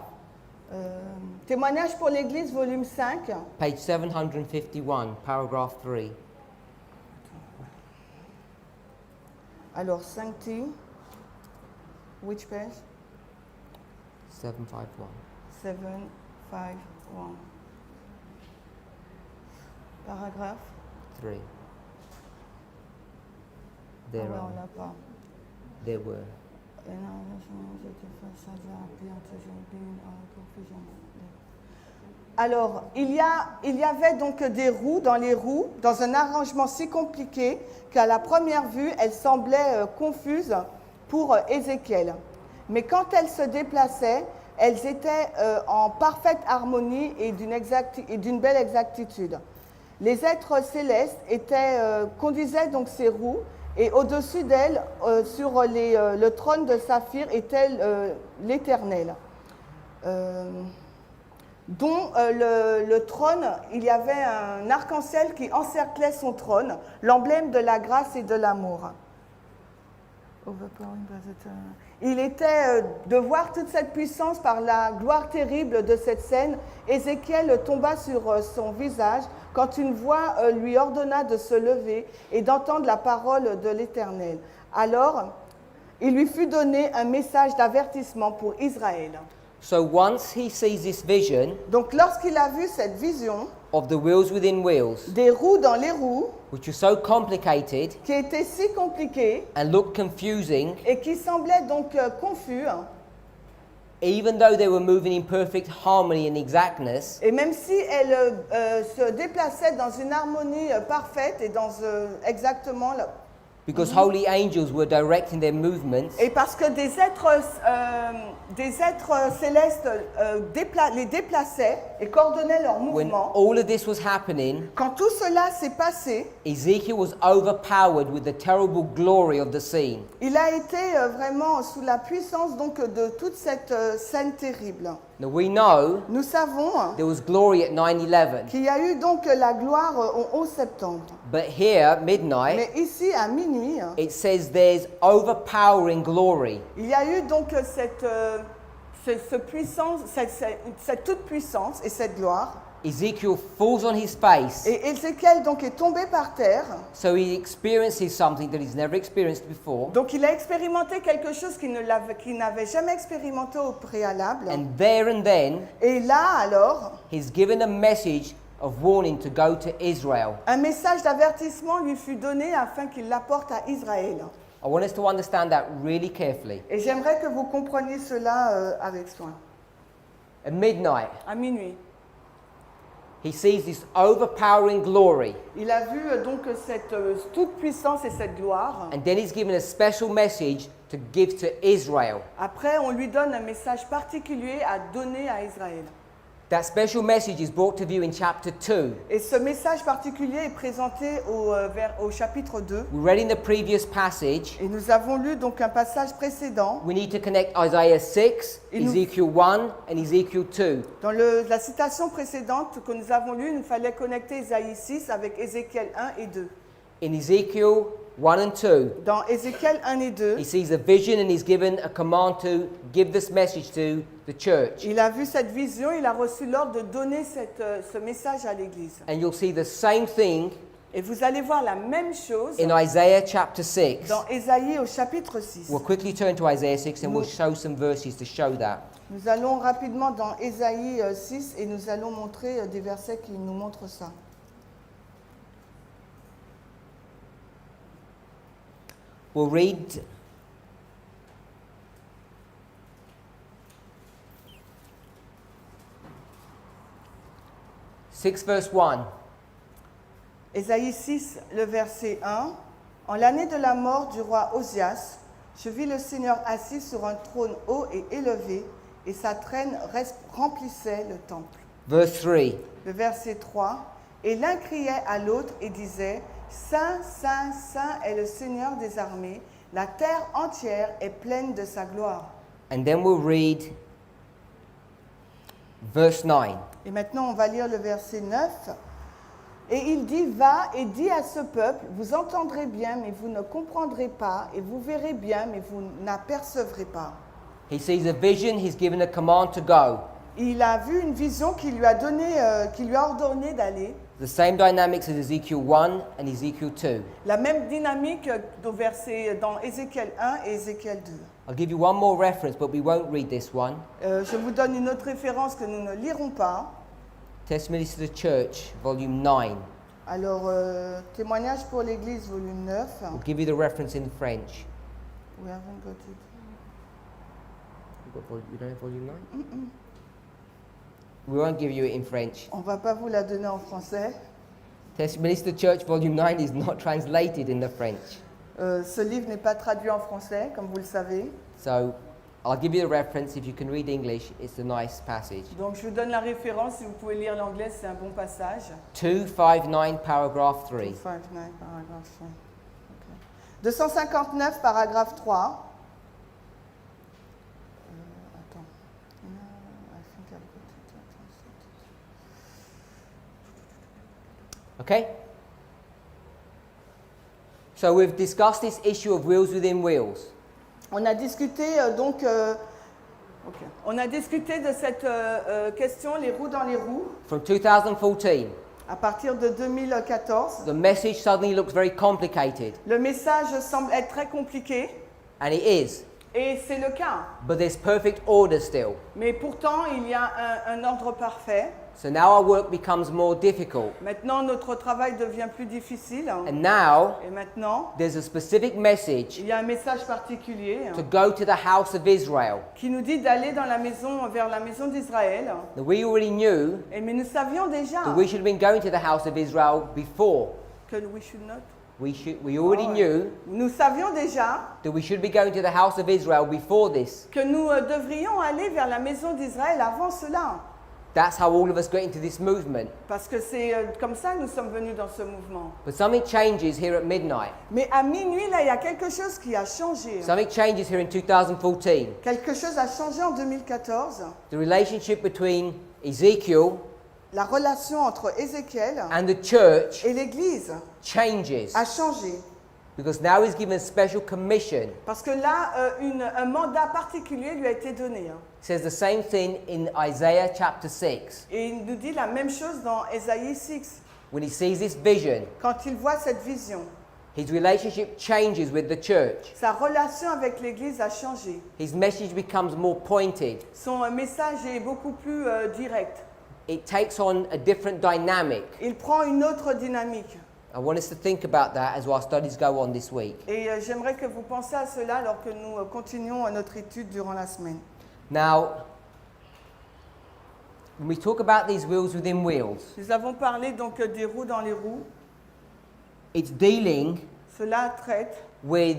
Témoignage pour l'Église, volume 5, page 751, paragraph 3. alors 5T, which page? 751. 751. Paragraphe. 3. Ah There ouais, are. on l'a pas. There were. Alors, il y avait donc des roues dans les roues, dans un arrangement si compliqué qu'à la première vue, elles semblaient confuses pour Ézéchiel. Mais quand elles se déplaçaient, elles étaient en parfaite harmonie et d'une belle exactitude. Les êtres célestes conduisaient donc ces roues, et au-dessus d'elles, sur le trône de saphir, était l'Éternel, dont le trône, il y avait un arc-en-ciel qui encerclait son trône, l'emblème de la grâce et de l'amour. Il était de voir toute cette puissance par la gloire terrible de cette scène. Ézéchiel tomba sur son visage quand une voix lui ordonna de se lever et d'entendre la parole de l'Éternel. Alors, il lui fut donné un message d'avertissement pour Israël. So once he sees this vision Donc, lorsqu'il a vu cette vision of the wheels within wheels, des roues dans les roues, which was so complicated qui était si compliquée and looked confusing, et qui semblait donc confus, even though they were moving in perfect harmony and exactness, et même si elle se déplaçait dans une harmonie parfaite et dans exactement because holy angels were directing their movements, et parce que des êtres célestes les déplaçaient et coordonnaient leurs when mouvements, all of this was happening, quand tout cela s'est passé, Ezekiel was overpowered with the terrible glory of the scene. il a été vraiment sous la puissance donc de toute cette scène terrible. Now we know Nous savons there was glory at 9/11, qu'il y a eu donc la gloire au 11 septembre. but here, midnight, Mais ici, à minuit, it says there's overpowering glory. il y a eu donc cette toute puissance et cette gloire. Ezekiel falls on his face, Et Ézéchiel donc est tombé par terre. so he experiences something that he's never experienced before. Donc il a expérimenté quelque chose qu'il n'avait jamais expérimenté au préalable. And there and then, Et là alors, he's given a message of warning to go to Israel. un message d'avertissement lui fut donné afin qu'il l'apporte à Israël. I want us to understand that really carefully. Et j'aimerais que vous compreniez cela avec soin. At midnight, À minuit, he sees this overpowering glory, il a vu donc cette toute puissance et cette gloire. and then he's given a special message to give to Israel. Après, on lui donne un message particulier à donner à Israël. That special message is brought to view in chapter 2. Et ce message particulier est présenté au chapitre 2. We read in the previous passage. Et nous avons lu donc un passage précédent. We need to connect Isaiah 6, Et nous- Ezekiel 1, and Ezekiel 2. Dans la citation précédente que nous avons lue, il fallait connecter Isaïe 6 avec Ézéchiel 1 et 2. In Ezekiel 1 and 2, Dans Ézéchiel 1 et 2, he sees a vision and he's given a command to give this message to the church. il a vu cette vision, il a reçu l'ordre de donner ce message à l'Église. And you'll see the same thing Et vous allez voir la même chose in Isaiah chapter 6. dans Ésaïe au chapitre 6. We'll quickly turn to Isaiah 6 and we'll show some verses to show that. Nous allons rapidement dans Ésaïe 6 et nous allons montrer des versets qui nous montrent ça. We'll read verse 1. Ésaïe 6, le verset 1. En l'année de la mort du roi Osias, je vis le Seigneur assis sur un trône haut et élevé, et sa traîne remplissait le temple. Verse 3. Le verset 3. Et l'un criait à l'autre et disait, Saint, Saint, Saint est le Seigneur des armées, la terre entière est pleine de sa gloire. And then we'll read verse 9. Et maintenant, on va lire le verset 9. Et il dit, va et dis à ce peuple, vous entendrez bien, mais vous ne comprendrez pas, et vous verrez bien, mais vous n'apercevrez pas. He sees a vision, he's given a command to go. Il a vu une vision qui lui a ordonné d'aller. The same dynamics as Ezekiel 1 and Ezekiel 2. La même dynamique dans Ézéchiel 1 et Ézéchiel 2. I'll give you one more reference, but we won't read this one. Je vous donne une autre référence que nous ne lirons pas. Testimonies to the Church, volume 9. Alors, témoignage pour l'Église, volume 9. I'll give you the reference in French. We haven't got it. You don't have volume 9? We won't give you it in French. On ne va pas vous la donner en français. Testimonies to the Church, volume 9 is not translated in the French. Ce livre n'est pas traduit en français, comme vous le savez. So I'll give you the reference. If you can read English, it's a nice passage. Donc, je vous donne la référence. Si vous pouvez lire l'anglais, c'est un bon passage. 259, paragraph 3. 259, paragraphe 3. Okay. 259, paragraphe 3. Attends. No, I think I've got it. Okay? So we've discussed this issue of wheels within wheels. On a discuté On a discuté de cette question, les roues dans les roues, From 2014, à partir de 2014. the message suddenly looks very complicated, Le message semble être très compliqué, and it is, et c'est le cas. but there's perfect order still. Mais pourtant, il y a un ordre parfait. So now our work becomes more difficult. Maintenant, notre travail devient plus difficile. And now Et maintenant, there's a specific message il y a un message particulier to go to the house of Israel. qui nous dit d'aller dans la maison, vers la maison d'Israël. Now, we already knew Mais nous savions déjà that we should have been going to the house of Israel before. que we should not. We already knew Nous savions déjà that we should be going to the house of Israel before this. que nous devrions aller vers la maison d'Israël avant cela. That's how all of us got into this movement. Parce que c'est comme ça que nous sommes venus dans ce mouvement. But something changes here at midnight. Mais à minuit, là, il y a quelque chose qui a changé. Something changes here in 2014. Quelque chose a changé en 2014. The relationship between Ezekiel La relation entre Ézéchiel and the church et l'Église changes a changé. because now he's given a special commission. Parce que là, un mandat particulier lui a été donné. It says the same thing in Isaiah chapter 6. Et il nous dit la même chose dans Ésaïe 6. When he sees this vision, Quand il voit cette vision, his relationship changes with the church. sa relation avec l'Église a changé. His message becomes more pointed. Son message est beaucoup plus direct. It takes on a different dynamic. Il prend une autre dynamique. I want us to think about that as our studies go on this week. Et j'aimerais que vous pensiez à cela alors que nous continuons notre étude durant la semaine. Now, when we talk about these wheels within wheels, Nous avons parlé donc des roues dans les roues. it's dealing Cela traite with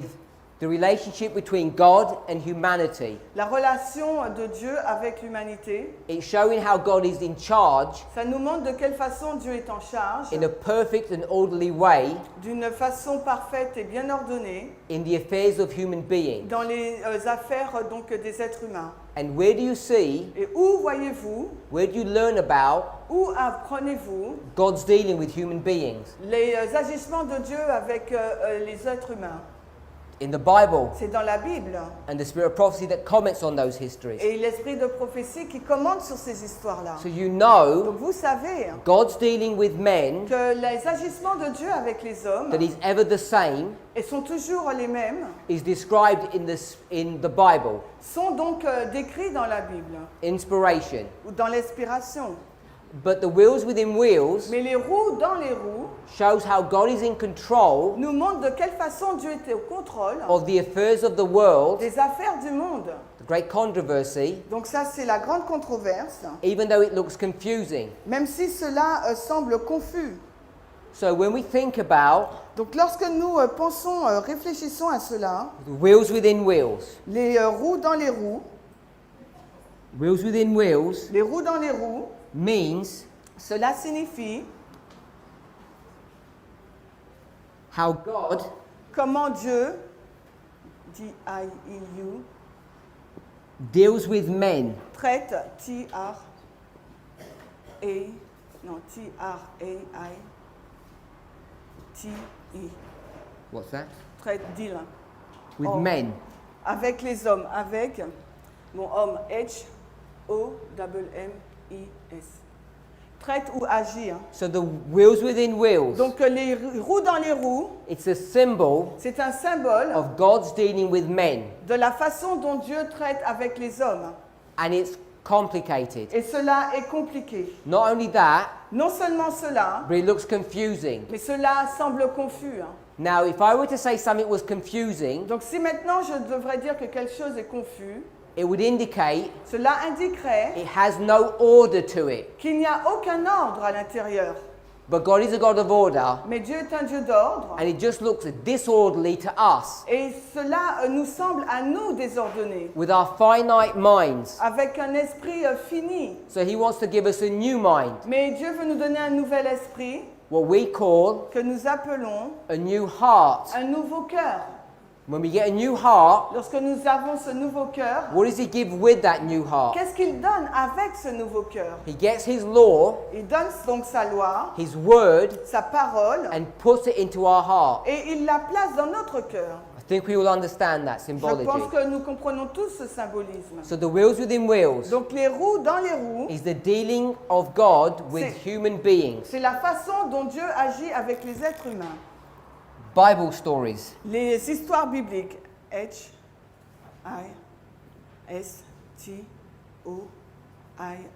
the relationship between God and humanity. la relation de Dieu avec l'humanité. It's showing how God is in charge Ça nous montre de quelle façon Dieu est en charge, in a perfect and orderly way d'une façon parfaite et bien ordonnée, in the affairs of human beings. dans les affaires donc des êtres humains. And where do you see, Et où voyez-vous, where do you learn about où apprenez-vous God's dealing with human beings? les agissements de Dieu avec les êtres humains? In the Bible C'est dans la Bible. and the spirit of prophecy that comments on those histories. Et l'esprit de prophétie qui commande sur ces histoires-là. So you know Donc vous savez God's dealing with men, que les agissements de Dieu avec les hommes that He's ever the same, et sont toujours les mêmes, is described in the Bible. sont donc décrits dans la Bible Inspiration. ou dans l'inspiration. But the wheels within wheels Mais les roues dans les roues shows how God is in control nous montrent de quelle façon Dieu était au contrôle of the affairs of the world, des affaires du monde. the great controversy, Donc ça, c'est la grande controverse, even though it looks confusing. même si cela semble confus. So when we think about Donc lorsque nous pensons, réfléchissons à cela, the wheels within wheels, les roues dans les roues dans les roues, means cela signifie how God comment Dieu, D-I-E-U, deals with men traite, T-R-A-I, T-I. What's that? Traite, deal. With Oh. men. Avec les hommes, avec mon homme, H-O-M-M-I-S. Traite ou agit. Hein. So the wheels within wheels, Donc les roues dans les roues, it's a symbol c'est un symbole of God's dealing with men. de la façon dont Dieu traite avec les hommes. And it's complicated. Et cela est compliqué. Not only that, Non seulement cela, but it looks confusing. mais cela semble confus. Hein. Now, if I were to say something was confusing, Donc si maintenant je devrais dire que quelque chose est confus, it would indicate cela indiquerait it has no order to it. qu'il n'y a aucun ordre à l'intérieur. But God is a God of order, Mais Dieu est un Dieu d'ordre. and it just looks disorderly to us Et cela nous semble à nous désordonné, with our finite minds. avec un esprit fini. So He wants to give us a new mind, Mais Dieu veut nous donner un nouvel esprit what we call que nous appelons a new heart. un nouveau cœur. When we get a new heart, Lorsque nous avons ce nouveau cœur, what does He give with that new heart? qu'est-ce qu'il donne avec ce nouveau cœur? He gets His law, Il donne donc sa loi, His word, sa parole, and puts it into our heart. et il la place dans notre cœur. I think we all understand that Je symbology. pense que nous comprenons tous ce symbolisme. So the wheels within wheels Donc les roues dans les roues, is the dealing of God with C'est- human beings. c'est la façon dont Dieu agit avec les êtres humains. Bible stories. Les histoires bibliques.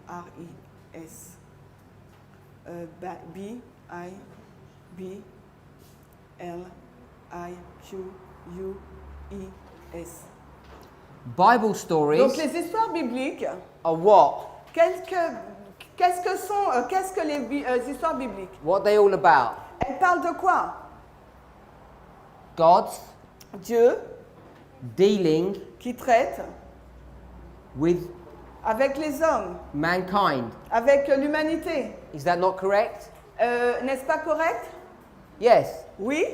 H-I-S-T-O-I-R-I-S. B-I-B-L-I-Q-U-E-S. Bible stories Donc les histoires bibliques, are what? qu'est-ce que les histoires bibliques? What are they all about? Elles parlent de quoi? God's Dieu dealing qui traite with avec les hommes, mankind. avec l'humanité. Is that not correct? N'est-ce pas correct? Yes. Oui,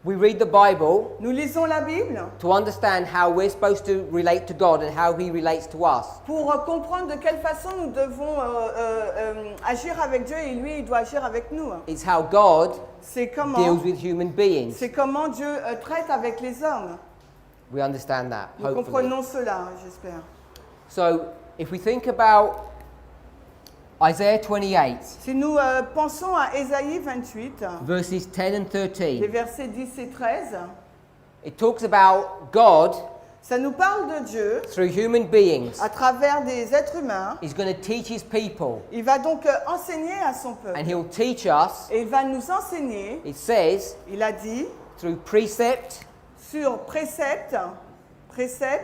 We read the Bible nous lisons la Bible to understand how we're supposed to relate to God and how He relates to us. pour comprendre de quelle façon nous devons agir avec Dieu et lui, il doit agir avec nous. It's how God C'est deals with human beings. comment Dieu traite avec les hommes. We understand that, Nous hopefully. comprenons cela, j'espère. So, if we think about Isaiah 28, Si nous pensons à Ésaïe 28, verses 10 and les 13, versets 10 et 13, it talks about God, ça nous parle de Dieu through human beings, à travers des êtres humains. is going to teach His people. Il va donc enseigner à son peuple. And He'll teach us, Et il va nous enseigner, it says, il a dit, through precept sur précepte,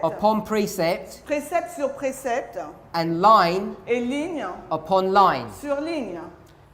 upon precept, précepte sur précepte, and line et ligne upon line. sur ligne.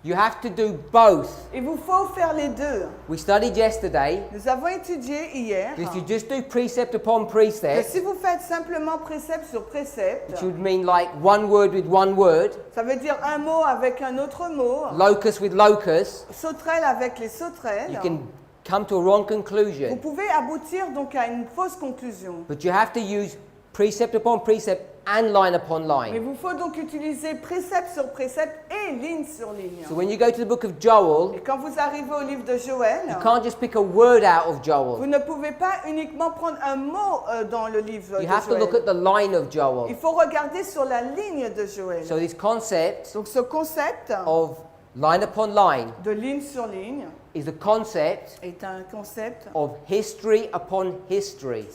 You have to do both. Il vous faut faire les deux. We studied yesterday Nous avons étudié hier that if you just do precept upon que precept, si vous faites simplement précepte sur précepte, which would mean like one word with one word, ça veut dire un mot avec un autre mot, locus with locus, sauterelle avec les sauterelles, you can come to a wrong vous conclusion. pouvez aboutir donc à une fausse conclusion. But you have to use precept upon precept and line upon Mais line. vous faut donc utiliser précepte sur précepte et ligne sur ligne. So when you go to the book of Joel, Et quand vous arrivez au livre de Joël, you can't just pick a word out of vous Joel. ne pouvez pas uniquement prendre un mot dans le livre You de have to look Joël. at the line of Il Joel. faut regarder sur la ligne de Joël. So this concept Donc ce concept of line upon line de ligne sur ligne is the concept est un concept of history upon history.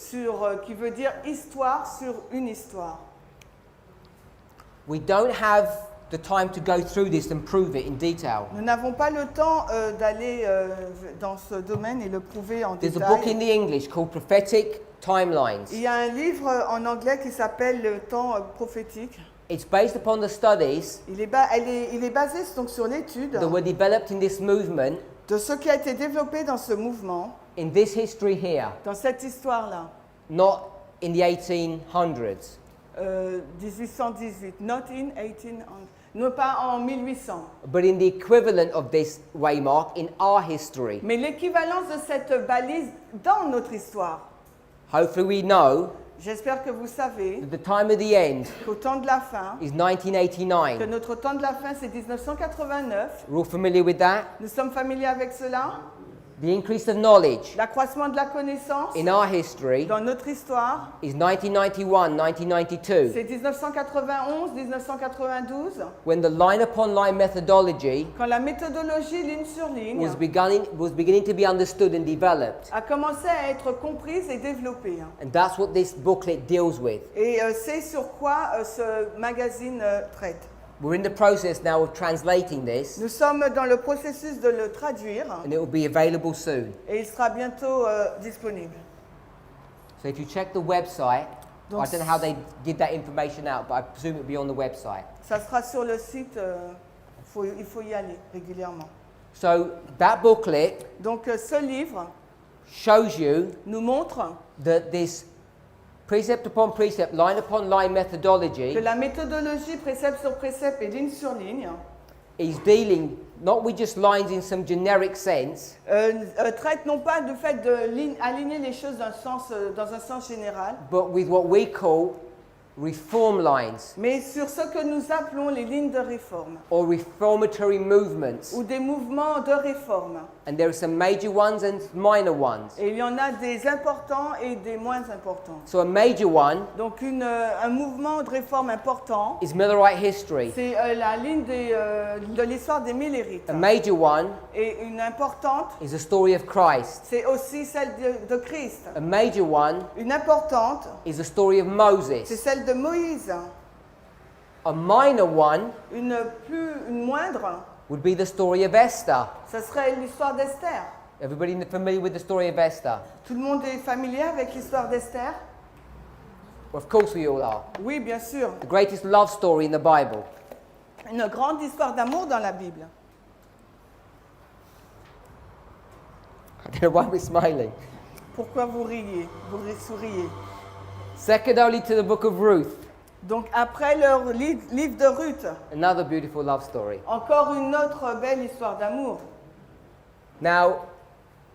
qui veut dire histoire sur une histoire. We don't have the time to go through this and prove it in detail. Nous n'avons pas le temps d'aller dans ce domaine et le prouver en There's a book in détail. the English called Prophetic Timelines. Il y a un livre en anglais qui s'appelle Le temps prophétique. It's based upon the studies Il est basé donc sur l'étude that were developed in this movement, de ce qui a été développé dans ce mouvement, in this history here, dans cette histoire-là. not in the 1800s. 1818, not in 1800, non pas en 1800, But in the equivalent of this waymark in our history. mais l'équivalence de cette balise dans notre histoire. Hopefully we know J'espère que vous savez that the time of the end qu'au temps de la fin, is que 1989. notre temps de la fin c'est 1989. We're all familiar with that? Nous sommes familiers avec cela. The increase of knowledge L'accroissement de la connaissance in our history dans notre histoire, is 1991, 1992, c'est 1991, 1992, when the line upon line methodology quand la méthodologie ligne sur ligne was beginning to be understood and developed. a commencé à être comprise et développée. And that's what this booklet deals with. Et c'est sur quoi ce magazine traite. We're in the process now of translating this, Nous sommes dans le processus de le traduire and it will be available soon. et il sera bientôt disponible. So if you check the website, Donc, I don't know how they give that information out, but I presume it will be on the website. Ça sera sur le site, il faut y aller régulièrement. So that booklet Donc ce livre shows you nous montre that this precept upon precept, line upon line methodology que la méthodologie précepte sur précepte et ligne sur ligne is dealing not with just lines in some generic sense, traite non pas du fait d'aligner les choses dans un sens général, but with what we call reform lines mais sur ce que nous appelons les lignes de réforme or reformatory movements. ou des mouvements de réforme. And there are some major ones and minor ones. Et il y en a des importants et des moins importants. So a major one Donc un mouvement de réforme important, is Millerite history. c'est la ligne de l'histoire des Millérites. A major one Et une importante, is the story of Christ. c'est aussi celle de Christ. A major one Une importante, is the story of c'est Moses. celle de Moïse. A minor one Une moindre, would be the story of Esther. ce serait l'histoire d'Esther. Everybody familiar with the story of Esther? Tout le monde est familier avec l'histoire d'Esther? Well, of course we all are. Oui, bien sûr. The greatest love story in the Bible. Une grande histoire d'amour dans la Bible. I don't know why we're smiling. Pourquoi vous riez? Vous souriez. Second only to the book of Ruth. Donc après leur livre de Ruth, Another beautiful love story. encore une autre belle histoire d'amour. Now,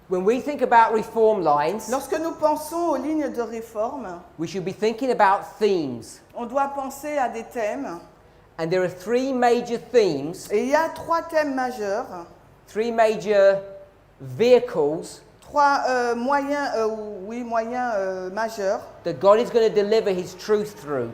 when we think about reform lines, Lorsque nous pensons aux lignes de réforme, we should be thinking about themes. on doit penser à des thèmes. And there are three major themes, Et il y a trois thèmes majeurs, three major vehicles trois moyens majeurs that God is going to deliver His truth through.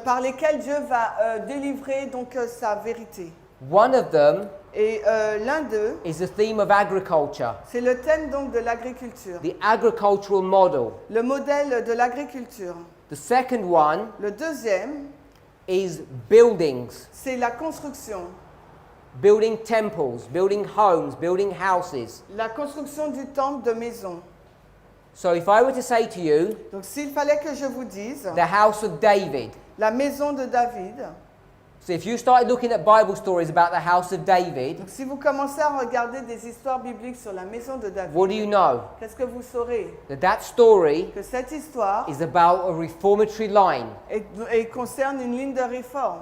par lesquels Dieu va délivrer donc sa vérité. One of them Et l'un d'eux, is the theme of agriculture, c'est le thème donc de l'agriculture, the agricultural model. le modèle de l'agriculture. The second one Le deuxième, is buildings, c'est la construction, building temples, building homes, building houses. la construction du temple de maison. So if I were to say to you, Donc s'il fallait que je vous dise, the house of David, la maison de David, so if you started looking at Bible stories about the house of David, donc si vous commencez à regarder des histoires bibliques sur la maison de David, what do you know? qu'est-ce que vous saurez? That story Que cette histoire is about a reformatory line. concerne une ligne de réforme.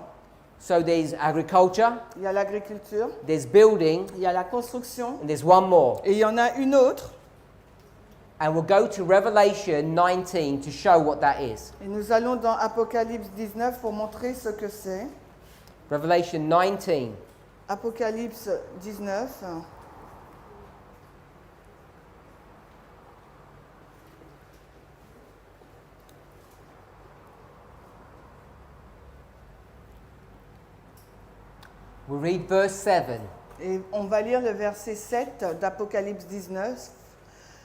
So there's agriculture, Il y a l'agriculture, there's building, il y a la construction, and there's one more. et il y en a une autre. And we'll go to Revelation 19 to show what that is. Et nous allons dans Apocalypse 19 pour montrer ce que c'est. Revelation 19. Apocalypse 19. We'll read verse 7. Et on va lire le verset 7 d'Apocalypse 19.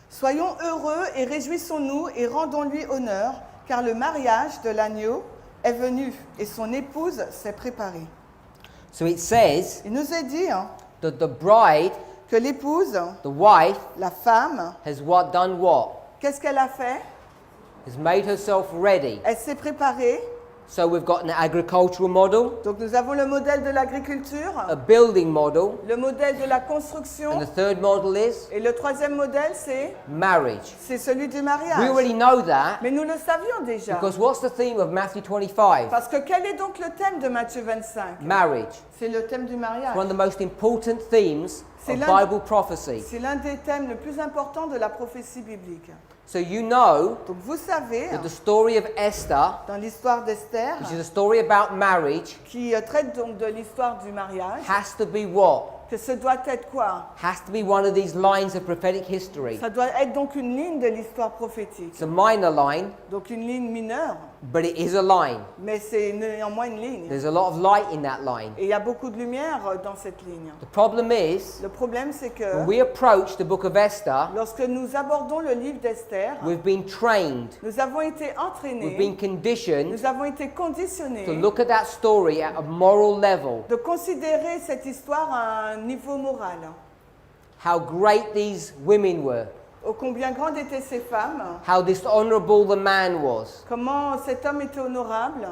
Soyons heureux et réjouissons-nous et rendons-lui honneur, car le mariage de l'agneau est venu et son épouse s'est préparée. So it says Il nous est dit that the bride, que l'épouse, the wife, la femme, has done what? qu'est-ce qu'elle a fait? Has made herself ready. Elle s'est préparée. So we've got an agricultural model, Donc nous avons le modèle de l'agriculture, a building model, le modèle de la and construction, the third model is et le troisième modèle marriage. c'est celui du We mariage. already know that Mais nous le savions déjà. because what's the theme of Matthew 25? Parce que quel est donc le thème de Matthieu 25? Marriage. C'est le thème du mariage. One of the most important themes C'est of l'un- Bible prophecy. C'est l'un des thèmes les plus importants de la prophétie biblique. So you know Donc vous savez, that the story of Esther, dans l'histoire d'Esther, which is a story about marriage, qui traite donc de l'histoire du mariage, has to be what? que ce doit être quoi? has to be one of these lines of prophetic history. Ça doit être donc une ligne de l'histoire prophétique. It's a minor line, Donc une ligne mineure, but it is a line. mais c'est néanmoins une ligne. There's a lot of light in that line. Et il y a beaucoup de lumière dans cette ligne. The problem is, Le problème, c'est que when we approach the book of Esther, lorsque nous abordons le livre d'Esther, we've been trained, nous avons été we've entraînés, been conditioned nous avons été conditionnés to look at that story at a moral level. de considérer cette histoire à un niveau moral. How great these women were, Ô combien grandes étaient ces femmes, how dishonorable the man was. comment cet homme était honorable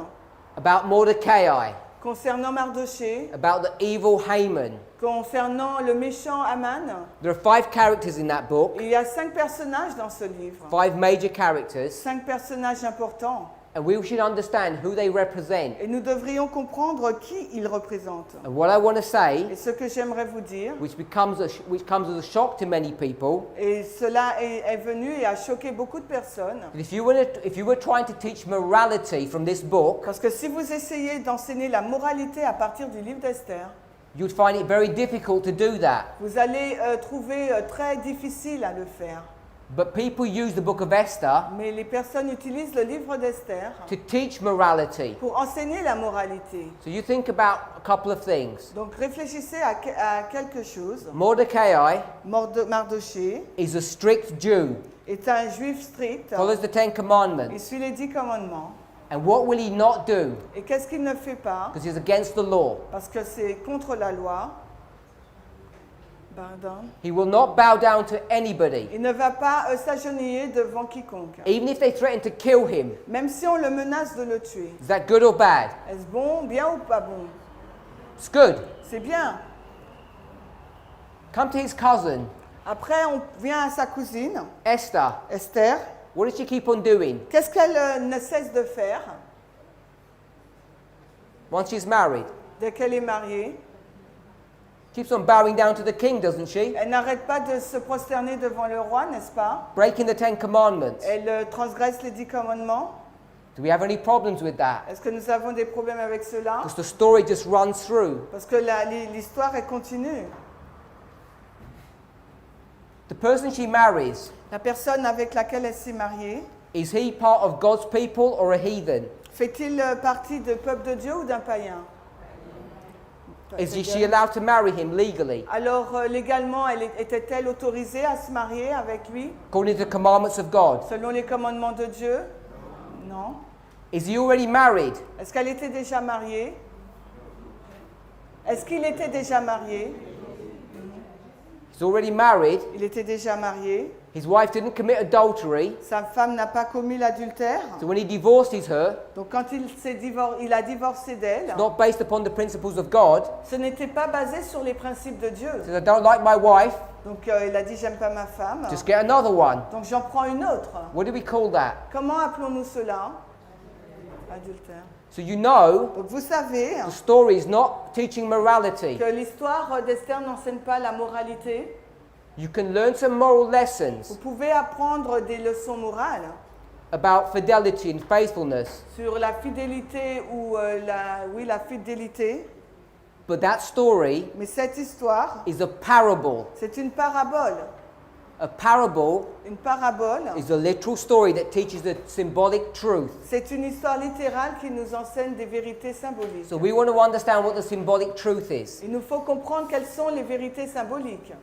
About Mordecai, concernant Mardochée, about the evil Haman. concernant le méchant Aman. There are 5 characters in that book, Il y a 5 personnages dans ce livre, 5 major characters, 5 personnages importants. and we should understand who they represent. Et nous devrions comprendre qui ils représentent. And what I want to say, Et ce que j'aimerais vous dire, which comes as a shock to many people, et cela est venu et a choqué beaucoup de personnes, that if you were trying to teach morality from this book, parce que si vous essayez d'enseigner la moralité à partir du livre d'Esther, you'd find it very difficult to do that. vous allez trouver très difficile à le faire. But people use the book of Esther Mais les personnes utilisent le livre d'Esther to teach morality. pour enseigner la moralité. So you think about a couple of things. Donc réfléchissez à quelque chose. Mordecai Mardochée is a strict Jew, est un juif strict. follows the 10 Il commandments. suit les 10 commandements. And what will he not do? Et qu'est-ce qu'il ne fait pas? Because he's against the law. Parce que c'est contre la loi. Pardon. He will not bow down to anybody, Il ne va pas s'agenouiller devant quiconque. even if they threaten to kill him. Même si on le menace de le tuer. Is that good or bad? Est-ce bon, bien ou pas bon? It's good. C'est bien. Come to his cousin, Après, on vient à sa cousine, Esther. Esther. What does she keep on doing? Qu'est-ce qu'elle ne cesse de faire Once she's married, dès qu'elle est mariée? keeps on bowing down to the king, doesn't she? Elle n'arrête pas de se prosterner devant le roi, n'est-ce pas? Breaking the 10 commandments. Elle transgresse les 10 commandements. Do we have any problems with that? Est-ce que nous avons des problèmes avec cela? Because the story just runs through. Parce que l'histoire est continue. The person she marries, La personne avec laquelle elle s'est mariée, is he part of God's people or a heathen? fait-il partie du peuple de Dieu ou d'un païen? Is she allowed to marry him legally? Alors légalement, était-elle autorisée à se marier avec lui According to the commandments of God? selon les commandements de Dieu? Non. Is he already married? Est-ce qu'elle était déjà mariée? Est-ce qu'il était déjà marié? He's already married. Il était déjà marié. His wife didn't commit adultery. Sa femme n'a pas commis l'adultère. So when he divorces her, Donc quand il a divorcé d'elle, it's not based upon the principles of God. ce n'était pas basé sur les principes de Dieu. He says, I don't like my wife, Donc il a dit j'aime pas ma femme. just get another one. Donc j'en prends une autre. What do we call that? Comment appelons-nous cela? Adultère. So you know, Donc vous savez the story is not teaching morality. que l'histoire d'Esther n'enseigne pas la moralité. You can learn some moral Vous lessons pouvez apprendre des leçons morales about fidelity and faithfulness, sur la fidélité ou la fidélité. but that story Mais cette histoire, is a parable. c'est une parabole. A parable Une parabole, is a literal story that teaches the symbolic truth. c'est une histoire littérale qui nous enseigne des vérités symboliques. So we want to understand what the symbolic truth is. Il nous faut comprendre quelles sont les vérités symboliques.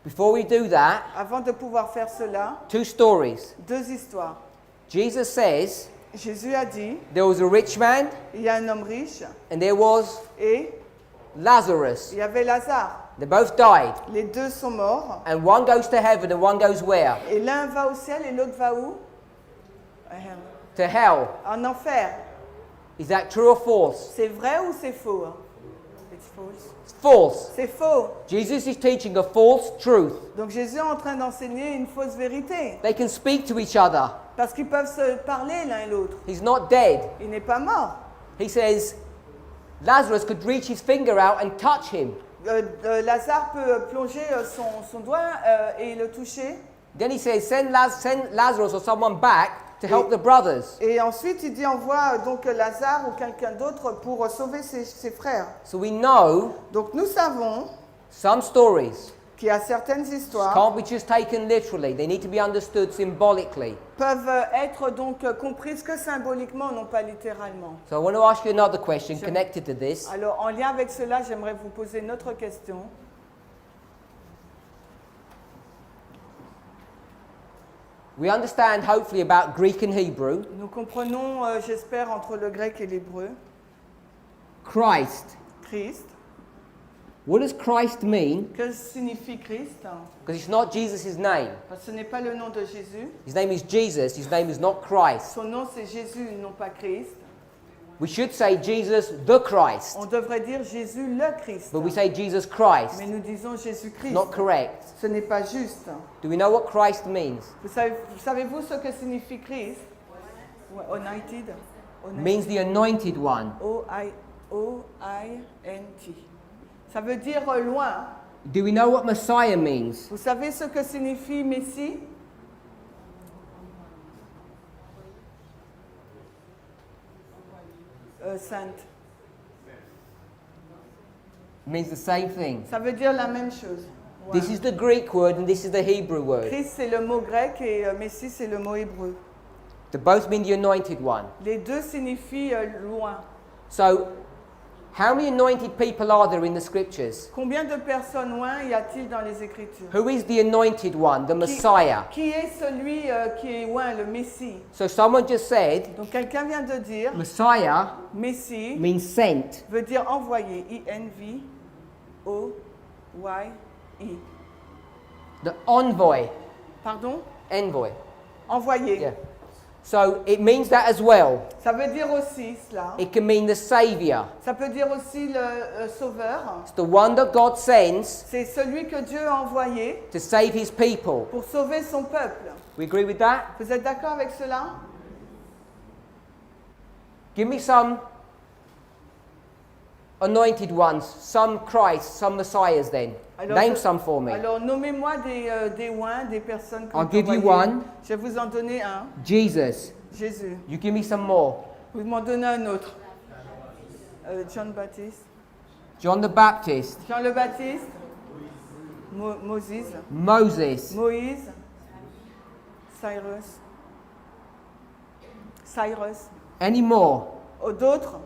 Before we do that, Avant de pouvoir faire cela, 2 stories. 2 histoires. Jesus says Jésus a dit, there was a rich man il y a un homme riche and there was et Lazarus. il y avait Lazare. They both died, Les deux sont morts and one goes to heaven and one goes where? et l'un va au ciel et l'autre va où? To hell. En enfer. Is that true or false? C'est vrai ou c'est faux? It's false. It's false. C'est faux. Jesus is teaching a false truth. Donc Jésus est en train d'enseigner une fausse vérité. They can speak to each other. Parce qu'ils peuvent se parler l'un et l'autre. He's not dead. Il n'est pas mort. He says Lazarus could reach his finger out and touch him. Lazare peut plonger son doigt et le toucher. Then he says, send Lazarus or someone back to help the brothers. Et ensuite, il dit envoie donc Lazare ou quelqu'un d'autre pour sauver ses frères. So we know Donc nous savons some stories qu'il y a certaines histoires can't be just taken literally. They need to be understood symbolically. peuvent être donc comprises que symboliquement, non pas littéralement. So I want to ask you another question connected to this. Alors en lien avec cela, j'aimerais vous poser une autre question. We understand hopefully about Greek and Hebrew. Nous comprenons, j'espère, entre le grec et l'hébreu, Christ. Christ. What does Christ mean? Que signifie Christ? Because it's not Jesus' name. Parce que ce n'est pas le nom de Jésus. His name is Jesus. His name is not Christ. Son nom c'est Jésus, non pas Christ. We should say Jesus the Christ. On devrait dire Jésus le Christ. But we say Jesus Christ. Mais nous disons Jésus-Christ. Not correct. Ce n'est pas juste. Do we know what Christ means? Savez-vous ce que signifie Christ? Anointed. Means the anointed one. O-I-N-T. Ça veut dire loin. Do we know what Messiah means? Vous savez ce que signifie Messie? Sainte. Means the same thing. Ça veut dire la même chose. Ouais. This is the Greek word and this is the Hebrew word. Christ c'est le mot grec et Messie c'est le mot hébreu. They both mean the anointed one. Les deux signifient loin. So, how many anointed people are there in the scriptures? Combien de personnes loin y a-t-il dans les Écritures? Who is the anointed one, the Messiah? Qui est celui qui est loin, le Messie? So someone just said, Donc quelqu'un vient de dire, Messiah Messie means sent. veut dire envoyé, I-N-V-O-Y-I. The envoy. Pardon? Envoy. Envoyé. Yeah. So it means that as well. Ça veut dire aussi cela. It can mean the Savior. Ça peut dire aussi le sauveur. It's the one that God sends C'est celui que Dieu a envoyé to save his people. pour sauver son peuple. We agree with that? Vous êtes d'accord avec cela? Give me some anointed ones, some Christ, some Messiahs then. Name some for me. Alors nommez-moi des oins, des personnes que I'll vous give you envoyez. one. Je vais vous en donner un. Jesus. Jésus. You give me some more. Vous m'en donnez un autre. John Baptiste. John the Baptist. Jean le Baptiste. Moses. Moses. Moïse. Cyrus. Any more? D'autres?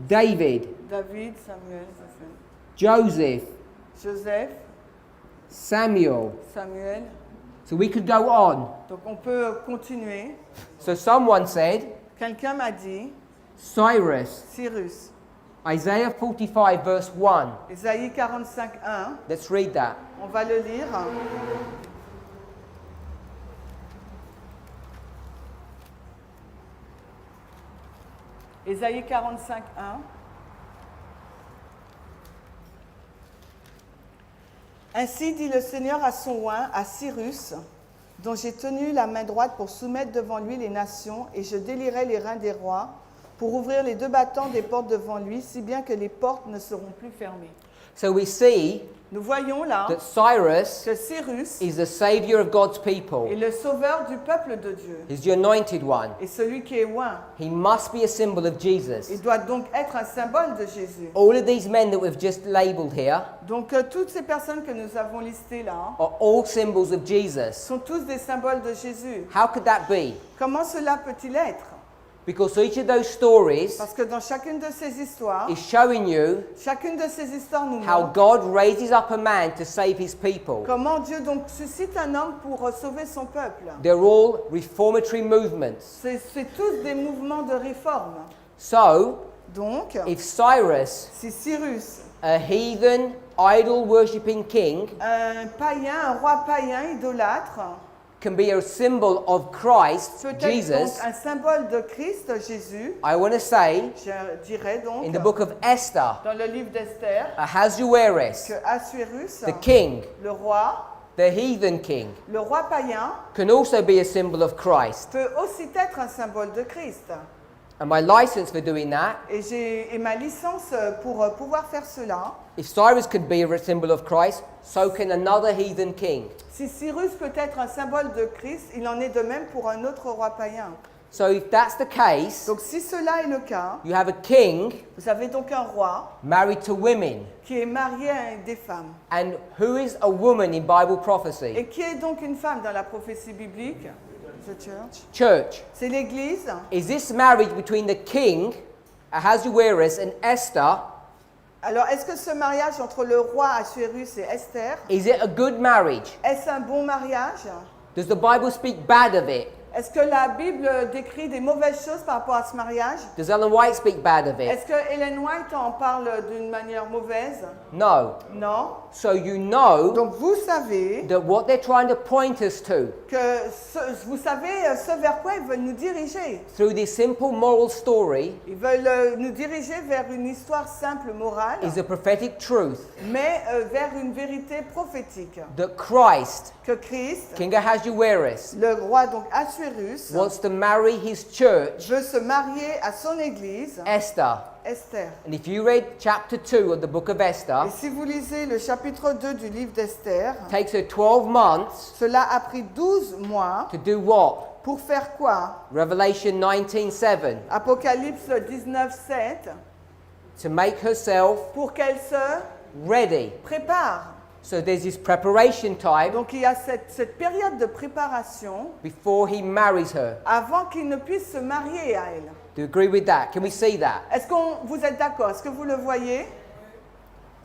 David. David, Samuel, Joseph. Joseph, Samuel. Samuel. So we could go on. Donc on peut continuer. So someone said, Quelqu'un m'a dit Cyrus. Cyrus. Isaiah 45 verse 1. Ésaïe 45, 1. Let's read that. On va le lire. Ésaïe 45, 1. Ainsi dit le Seigneur à son oint, à Cyrus, dont j'ai tenu la main droite pour soumettre devant lui les nations, et je délierai les reins des rois, pour ouvrir les deux battants des portes devant lui, si bien que les portes ne seront plus fermées. So we see Nous voyons là that Cyrus que Cyrus is the savior of God's est people. le sauveur du peuple de Dieu, He's the anointed one. et celui qui est oint. He must be a symbol of Jesus. Il doit donc être un symbole de Jésus. All of these men that we've just labeled here Donc toutes ces personnes que nous avons listées là are all symbols of Jesus. sont tous des symboles de Jésus. How could that be? Comment cela peut-il être? Because each of those stories Parce que dans chacune de ces histoires, is showing you chacune de ces histoires nous how montre God raises up a man to save his people. comment Dieu donc suscite un homme pour sauver son peuple. They're all reformatory movements. C'est tous des mouvements de réforme. So, Donc, if Cyrus, si Cyrus, a heathen, idol worshipping king, un païen, un roi païen idolâtre, can be a symbol of Christ, peut être donc Jesus, un symbole de Christ, Jésus, I want to say, je dirais donc, in the book of Esther, dans le livre d'Esther, Ahasuerus, que Assuérus, the king, le roi, the heathen king, le roi païen, can also be a symbol of Christ. peut aussi être un symbole de Christ. And my license for doing that, et ma licence pour pouvoir faire cela. if Cyrus could be a symbol of Christ, so can another heathen king. Si Cyrus peut être un symbole de Christ, il en est de même pour un autre roi païen. So if that's the case, Donc si cela est le cas, you have a king vous avez donc un roi married to women. qui est marié à des femmes. And who is a woman in Bible Et prophecy? qui est donc une femme dans la prophétie biblique? The church. Church. C'est l'Église. Is this marriage between the king, Ahasuerus, and Esther, Alors, est-ce que ce mariage entre le roi Ahasuérus et Esther, is it a good marriage? est-ce un bon mariage? Does the Bible speak bad of it? Est-ce que la Bible décrit des mauvaises choses par rapport à ce mariage? Does Ellen White speak bad of it? Est-ce que Ellen White en parle d'une manière mauvaise? No. Non. So you know Donc vous savez that what they're trying to point us to que vous savez ce vers quoi ils veulent nous diriger. through this simple moral story Ils veulent nous diriger vers une histoire simple morale, is a prophetic truth mais vers une vérité prophétique. that Christ, Que Christ, King Ahasuerus, le roi donc Ahasuérus, wants to marry his church, veut se marier à son église, Esther. Esther. And if you read chapter 2 of the book of Esther, Et si vous lisez le chapitre 2 du livre d'Esther, it takes her 12 months cela a pris 12 mois to do what? pour faire quoi? Revelation 19:7, Apocalypse 19:7, to make herself pour qu'elle se ready. prépare. So there's this preparation time Donc il y a cette période de préparation before he marries her. avant qu'il ne puisse se marier à elle. Do you agree with that? Can we see that? Est-ce que vous êtes d'accord? Est-ce que vous le voyez?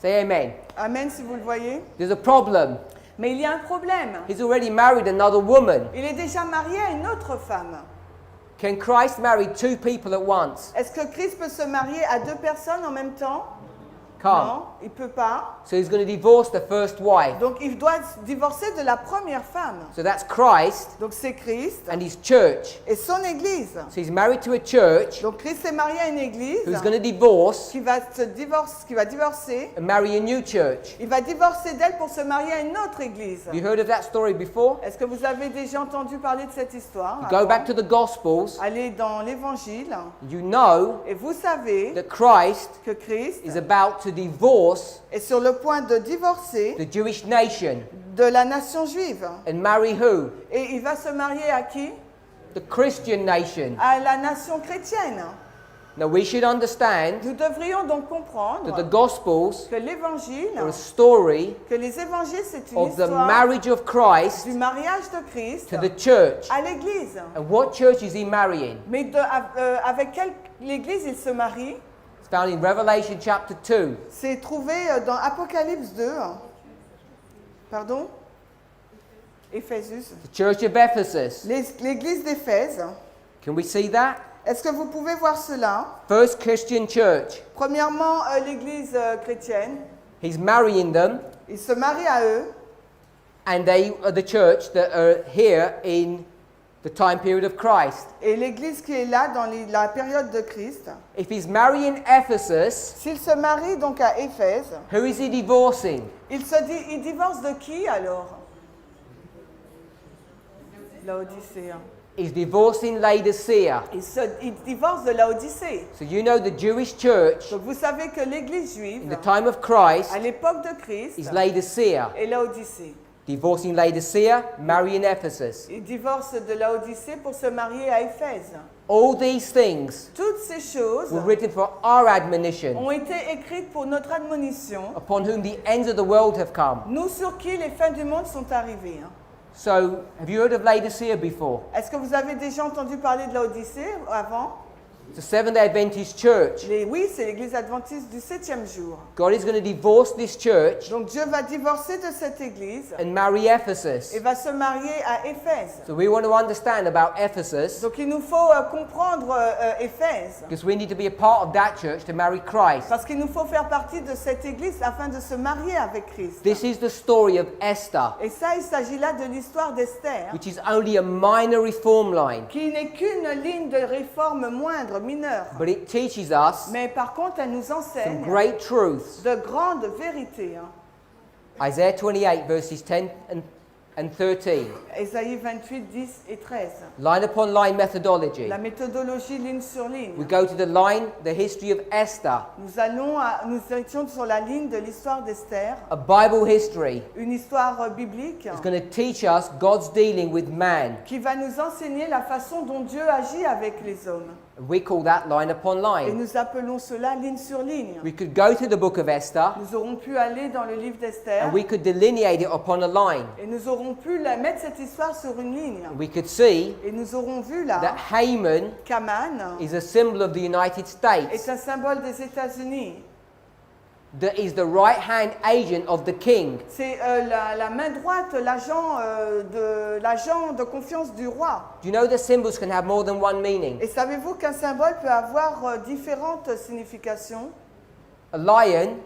Say amen. Amen si vous le voyez. There's a problem. Mais il y a un problème. He's already married another woman. Il est déjà marié à une autre femme. Can Christ marry two people at once? Est-ce que Christ peut se marier à deux personnes en même temps? Can't. Non, il ne peut pas. So he's going to divorce the first wife. Donc il doit se divorcer de la première femme. So that's Christ Donc c'est Christ and his church. et son église. So he's married to a church Donc Christ est marié à une église who's going to divorce qui va divorcer. and marry a new church. Il va divorcer d'elle pour se marier à une autre église. Have you heard of that story before? Est-ce que vous avez déjà entendu parler de cette histoire? You go back to the Gospels, Allez dans l'Évangile you know et vous savez that Christ que Christ is about to divorce est sur le point de divorcer the Jewish nation de la nation juive. and marry who? Et il va se marier à qui? The Christian nation. À la nation chrétienne. Now we should understand Nous devrions donc that the comprendre Gospels que l'Évangile, are a story que les évangiles, c'est une of the histoire marriage of Christ du mariage de Christ to the church. à l'Église. And what church is he marrying? Mais avec quelle L'Église il se marie? It's found in Revelation chapter 2. C'est trouvé dans Apocalypse 2. Pardon? Éphésus. The church of Ephesus. L'Église d'Éphèse. Can we see that? Est-ce que vous pouvez voir cela? First Christian church. Premièrement, l'Église chrétienne. He's marrying them, Il se marie à eux. and they are the church that are here in the time period of Christ. Et l'Église qui est là dans la période de Christ. If he's marrying Ephesus, S'il se marie donc à Éphèse, who is he divorcing? il divorce de qui alors? Laodicée. He's divorcing Laodicea. Il divorce de Laodicée. So you know the Jewish church Donc vous savez que l'Église in juive, the time of Christ à l'époque de Christ, is Laodicea. est Laodicée. Divorcing Laodicea, marrying Ephesus. Il divorce de Laodicée pour se marier à Éphèse. All these things Toutes ces choses were written for our admonition, ont été écrites pour notre admonition, upon whom the ends of the world have come. nous sur qui les fins du monde sont arrivées. So, have you heard of Laodicea before? Est-ce que vous avez déjà entendu parler de Laodicée avant? It's a Seventh-day Adventist church. Oui, c'est l'Église adventiste du 7e jour. God is going to divorce this church Donc Dieu va divorcer de cette Église and marry Ephesus. et va se marier à Éphèse. So we want to understand about Ephesus, Donc il nous faut comprendre Éphèse. because we need to be a part of that church to marry Christ. Parce qu'il nous faut faire partie de cette Église afin de se marier avec Christ. This is the story of Esther, Et ça, il s'agit là de l'histoire d'Esther, which is only a minor reform line, qui n'est qu'une ligne de réforme moindre, mineure. but it teaches us Mais par contre, elle nous some enseigne great truths. de grandes vérités. Isaiah 28 verses 10 and and 13. Ésaïe 28, 10 et 13. Line upon line methodology. La méthodologie ligne sur ligne. We go to the line, the history of Esther, Nous étions sur la ligne de l'histoire d'Esther, a Bible history. une histoire biblique It's going to teach us God's dealing with man. qui va nous enseigner la façon dont Dieu agit avec les hommes. We call that line upon Et line. nous appelons cela ligne sur ligne. We could go to the book of Esther Nous aurons pu aller dans le livre d'Esther and we could delineate it upon a line. et nous aurons pu mettre cette histoire sur une ligne. We could see Et nous aurons vu that là Haman qu'Aman is a symbol of the United States, est un symbole des États-Unis. that is the right-hand agent of the king. C'est la main droite, l'agent de confiance du roi. Do you know that symbols can have more than one meaning? Et savez-vous qu'un symbole peut avoir différentes significations? A lion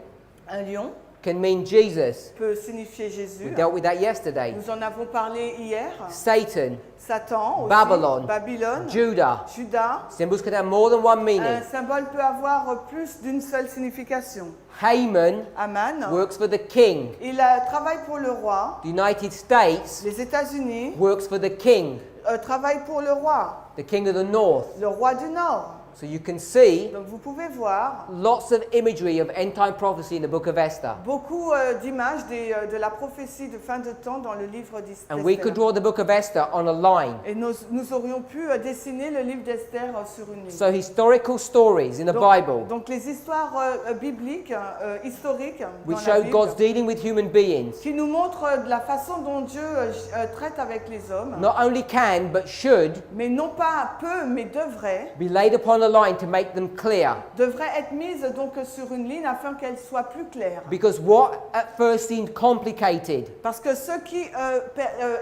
Un lion can mean Jesus. peut signifier Jésus. We dealt with that yesterday. Nous en avons parlé hier. Satan, Satan aussi. Babylon, Babylone. Judah. Judas. Symbols can have more than one Un meaning. symbole peut avoir plus d'une seule signification. Haman Aman, works for the king. il travaille pour le roi. The United States Les États-Unis works for the king, travaillent pour le roi, the king of the north. le roi du Nord. So you can see Donc vous pouvez voir lots of imagery of end time prophecy in the book of Esther. beaucoup d'images de la prophétie de fin de temps dans le livre d'Esther. And we could draw the book of Esther on a line. Et nous aurions pu dessiner le livre d'Esther sur une ligne. So historical stories in the Bible, Donc les histoires bibliques, historiques dans which la show Bible, God's dealing with human beings, qui nous montrent la façon dont Dieu traite avec les hommes, not only can but should mais non pas peut, mais devrait be laid upon a line to make them clear. être mises donc sur une ligne afin qu'elles soient plus claires. Because what at first seemed complicated, Parce que ce qui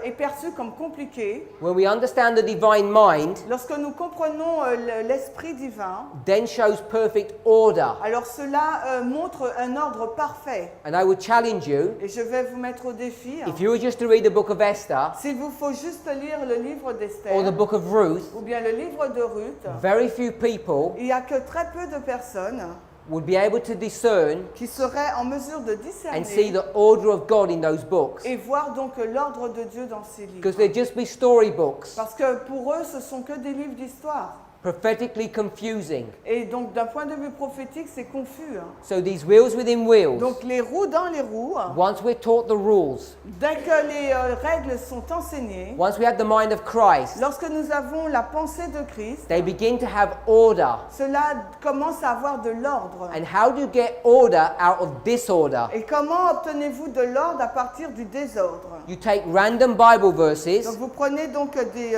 est perçu comme compliqué, when we understand the divine mind, lorsque nous comprenons l'esprit divin, then shows perfect order. alors cela montre un ordre parfait. And I would challenge you, Et je vais vous mettre au défi. if you were just to read the book of Esther S'il vous faut juste lire le livre d'Esther or the book of Ruth, ou bien le livre de Ruth, very few people il n'y a que très peu de personnes would be able to discern qui seraient en mesure de and see discerner the order of God in those books. et voir donc l'ordre de Dieu dans ces livres. Because they'd just be storybooks, Parce que pour eux, ce sont que des livres d'histoire. prophetically confusing. Et donc d'un point de vue prophétique, c'est confus. So these wheels within wheels, Donc les roues dans les roues, once we're taught the rules, dès que les règles sont enseignées, once we have the mind of Christ, lorsque nous avons la pensée de Christ, they begin to have order. cela commence à avoir de l'ordre. And how do you get order out of disorder? Et comment obtenez-vous de l'ordre à partir du désordre? You take random Bible verses Donc vous prenez donc des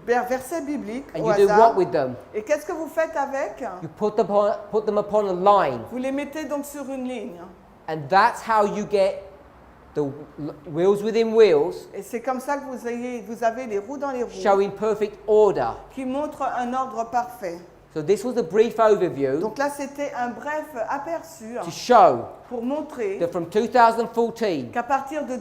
versets bibliques and au you do hasard. what with them? Et qu'est-ce que vous faites avec? You put them upon a line. Vous les mettez donc sur une ligne. And that's how you get the wheels within wheels, Et c'est comme ça que vous avez les roues dans les roues showing perfect order. qui montrent un ordre parfait. So this was a brief overview Donc là, c'était un bref aperçu to show pour montrer that from 2014, qu'à partir de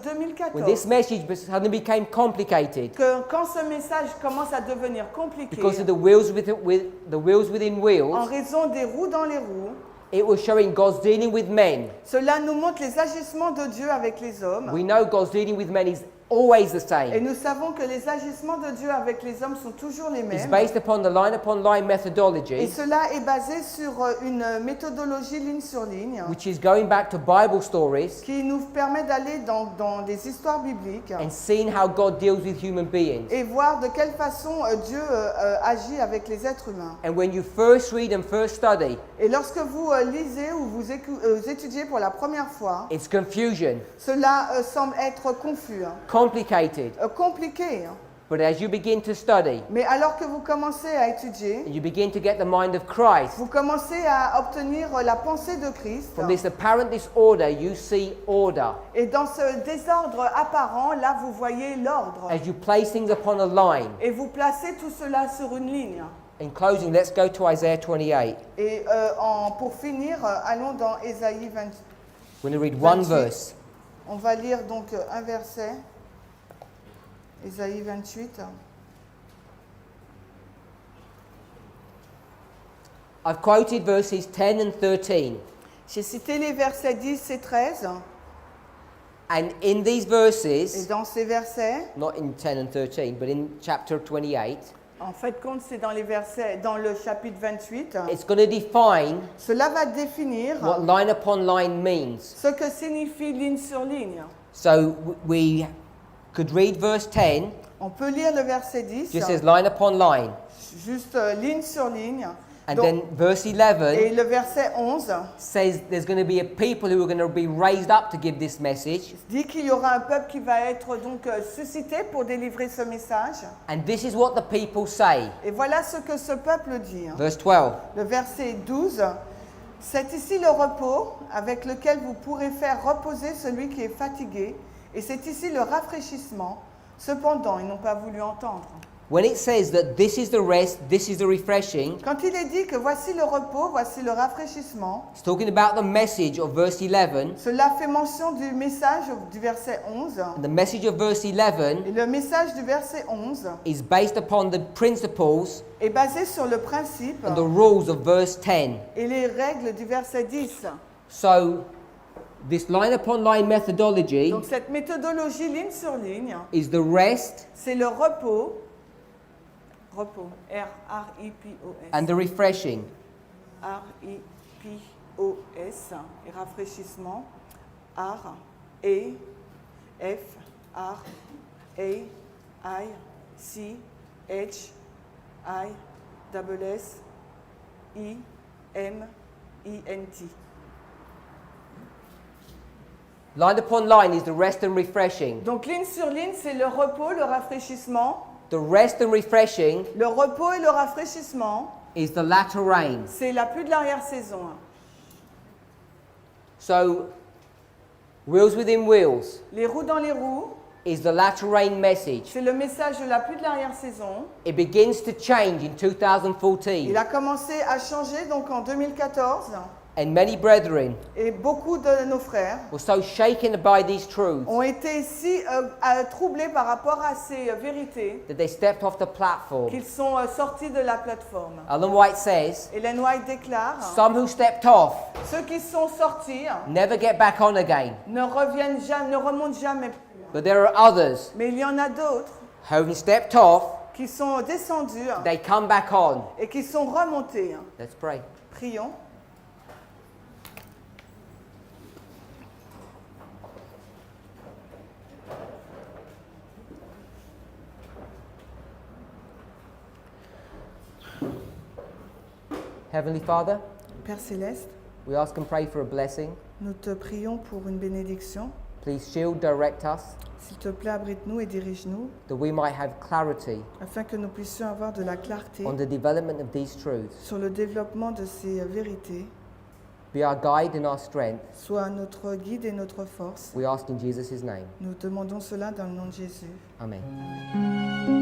when this 2014, message suddenly became complicated que quand ce message commence à devenir compliqué, because of the wheels within en wheels, raison des roues dans les roues, it was showing God's dealing with men. cela nous montre les agissements de Dieu avec les hommes. We know God's dealing with men is always the Et same. nous savons que les agissements de Dieu avec les hommes sont toujours les It's mêmes. based upon the upon line Et methodology, cela est basé sur une méthodologie ligne sur ligne which is going back to Bible stories qui nous permet d'aller dans des histoires bibliques and seeing how God deals with human beings. et voir de quelle façon Dieu agit avec les êtres humains. And when you first read and first study, Et lorsque vous lisez ou vous étudiez pour la première fois, it's confusion, cela semble être confus, complicated. compliqué. But as you begin to study Mais alors que vous commencez à étudier, and you begin to get the mind of Christ, vous commencez à obtenir la pensée de Christ. from this apparent disorder, you see order. Et dans ce désordre apparent, là, vous voyez l'ordre. As you place things upon a line. Et vous placez tout cela sur une ligne. In closing, let's go to Isaiah 28. Et pour finir, allons dans Ésaïe 28. We're going to read one 28. verse. On va lire donc un verset. Ésaïe 28. I've quoted verses 10 and 13. J'ai cité les versets 10 et 13. And in these Et verses, dans ces versets, not in 10 and 13, but in chapter 28, en fait, compte, c'est dans les versets, dans le chapitre 28, it's going to define cela va définir what line upon line means. ce que signifie ligne sur ligne. So we could read verse 10, On peut lire le verset 10, just says line upon line. juste ligne sur ligne. And Donc, then verse 11 et le verset 11 says there's going to be a people who are going to be raised up to give this message. dit qu'il y aura un peuple qui va être donc suscité pour délivrer ce message. And this is what the people say. Et voilà ce que ce peuple dit. Verse 12. Le verset 12, c'est ici le repos avec lequel vous pourrez faire reposer celui qui est fatigué, et c'est ici le rafraîchissement. Cependant, ils n'ont pas voulu entendre. When it says that this is the rest, this is the refreshing, Quand il est dit que voici le repos, voici le rafraîchissement, it's talking about the message of verse 11. cela fait mention du message du verset 11. And the message of verse 11 Et le message du verset 11 is based upon the principles est basé sur le principe and the rules of verse 10. et les règles du verset 10. So this line upon line methodology Donc cette méthodologie ligne sur ligne, is the rest c'est le repos, R-I-P-O-S, and the refreshing. R-I-P-O-S, et rafraîchissement, R, E, F, R, A, I, C, H, I, double S, I, M, I-N-T. Line upon line is the rest and refreshing. Donc ligne sur ligne, c'est le repos, le rafraîchissement. The rest and refreshing Le repos et le rafraîchissement, is the latter rain. c'est la pluie de l'arrière-saison. So, wheels within wheels Les roues dans les roues, is the latter rain message. c'est le message de la pluie de l'arrière-saison. It begins to change in 2014, Il a commencé à changer donc en 2014 and many brethren et beaucoup de nos frères were so shaken by these truths ont été si troublés par rapport à ces vérités that they stepped off the platform. qu'ils sont sortis de la plateforme. Ellen White says, Ellen White déclare, some who stepped off ceux qui sont sortis never get back on again, ne reviennent jamais, ne remontent jamais plus. but there are others Mais il y en a d'autres who have stepped off, qui sont descendus they come back on. et qui sont remontés. Let's pray. Prions. Heavenly Father, Père Céleste, we ask and pray for a blessing. nous te prions pour une bénédiction. Please shield, direct us, S'il te plaît, abrite-nous et dirige-nous, that we might have clarity afin que nous puissions avoir de la clarté on the development of these truths. sur le développement de ces vérités. Be our guide and our strength. Sois notre guide et notre force. We ask in Jesus' name. Nous demandons cela dans le nom de Jésus. Amen.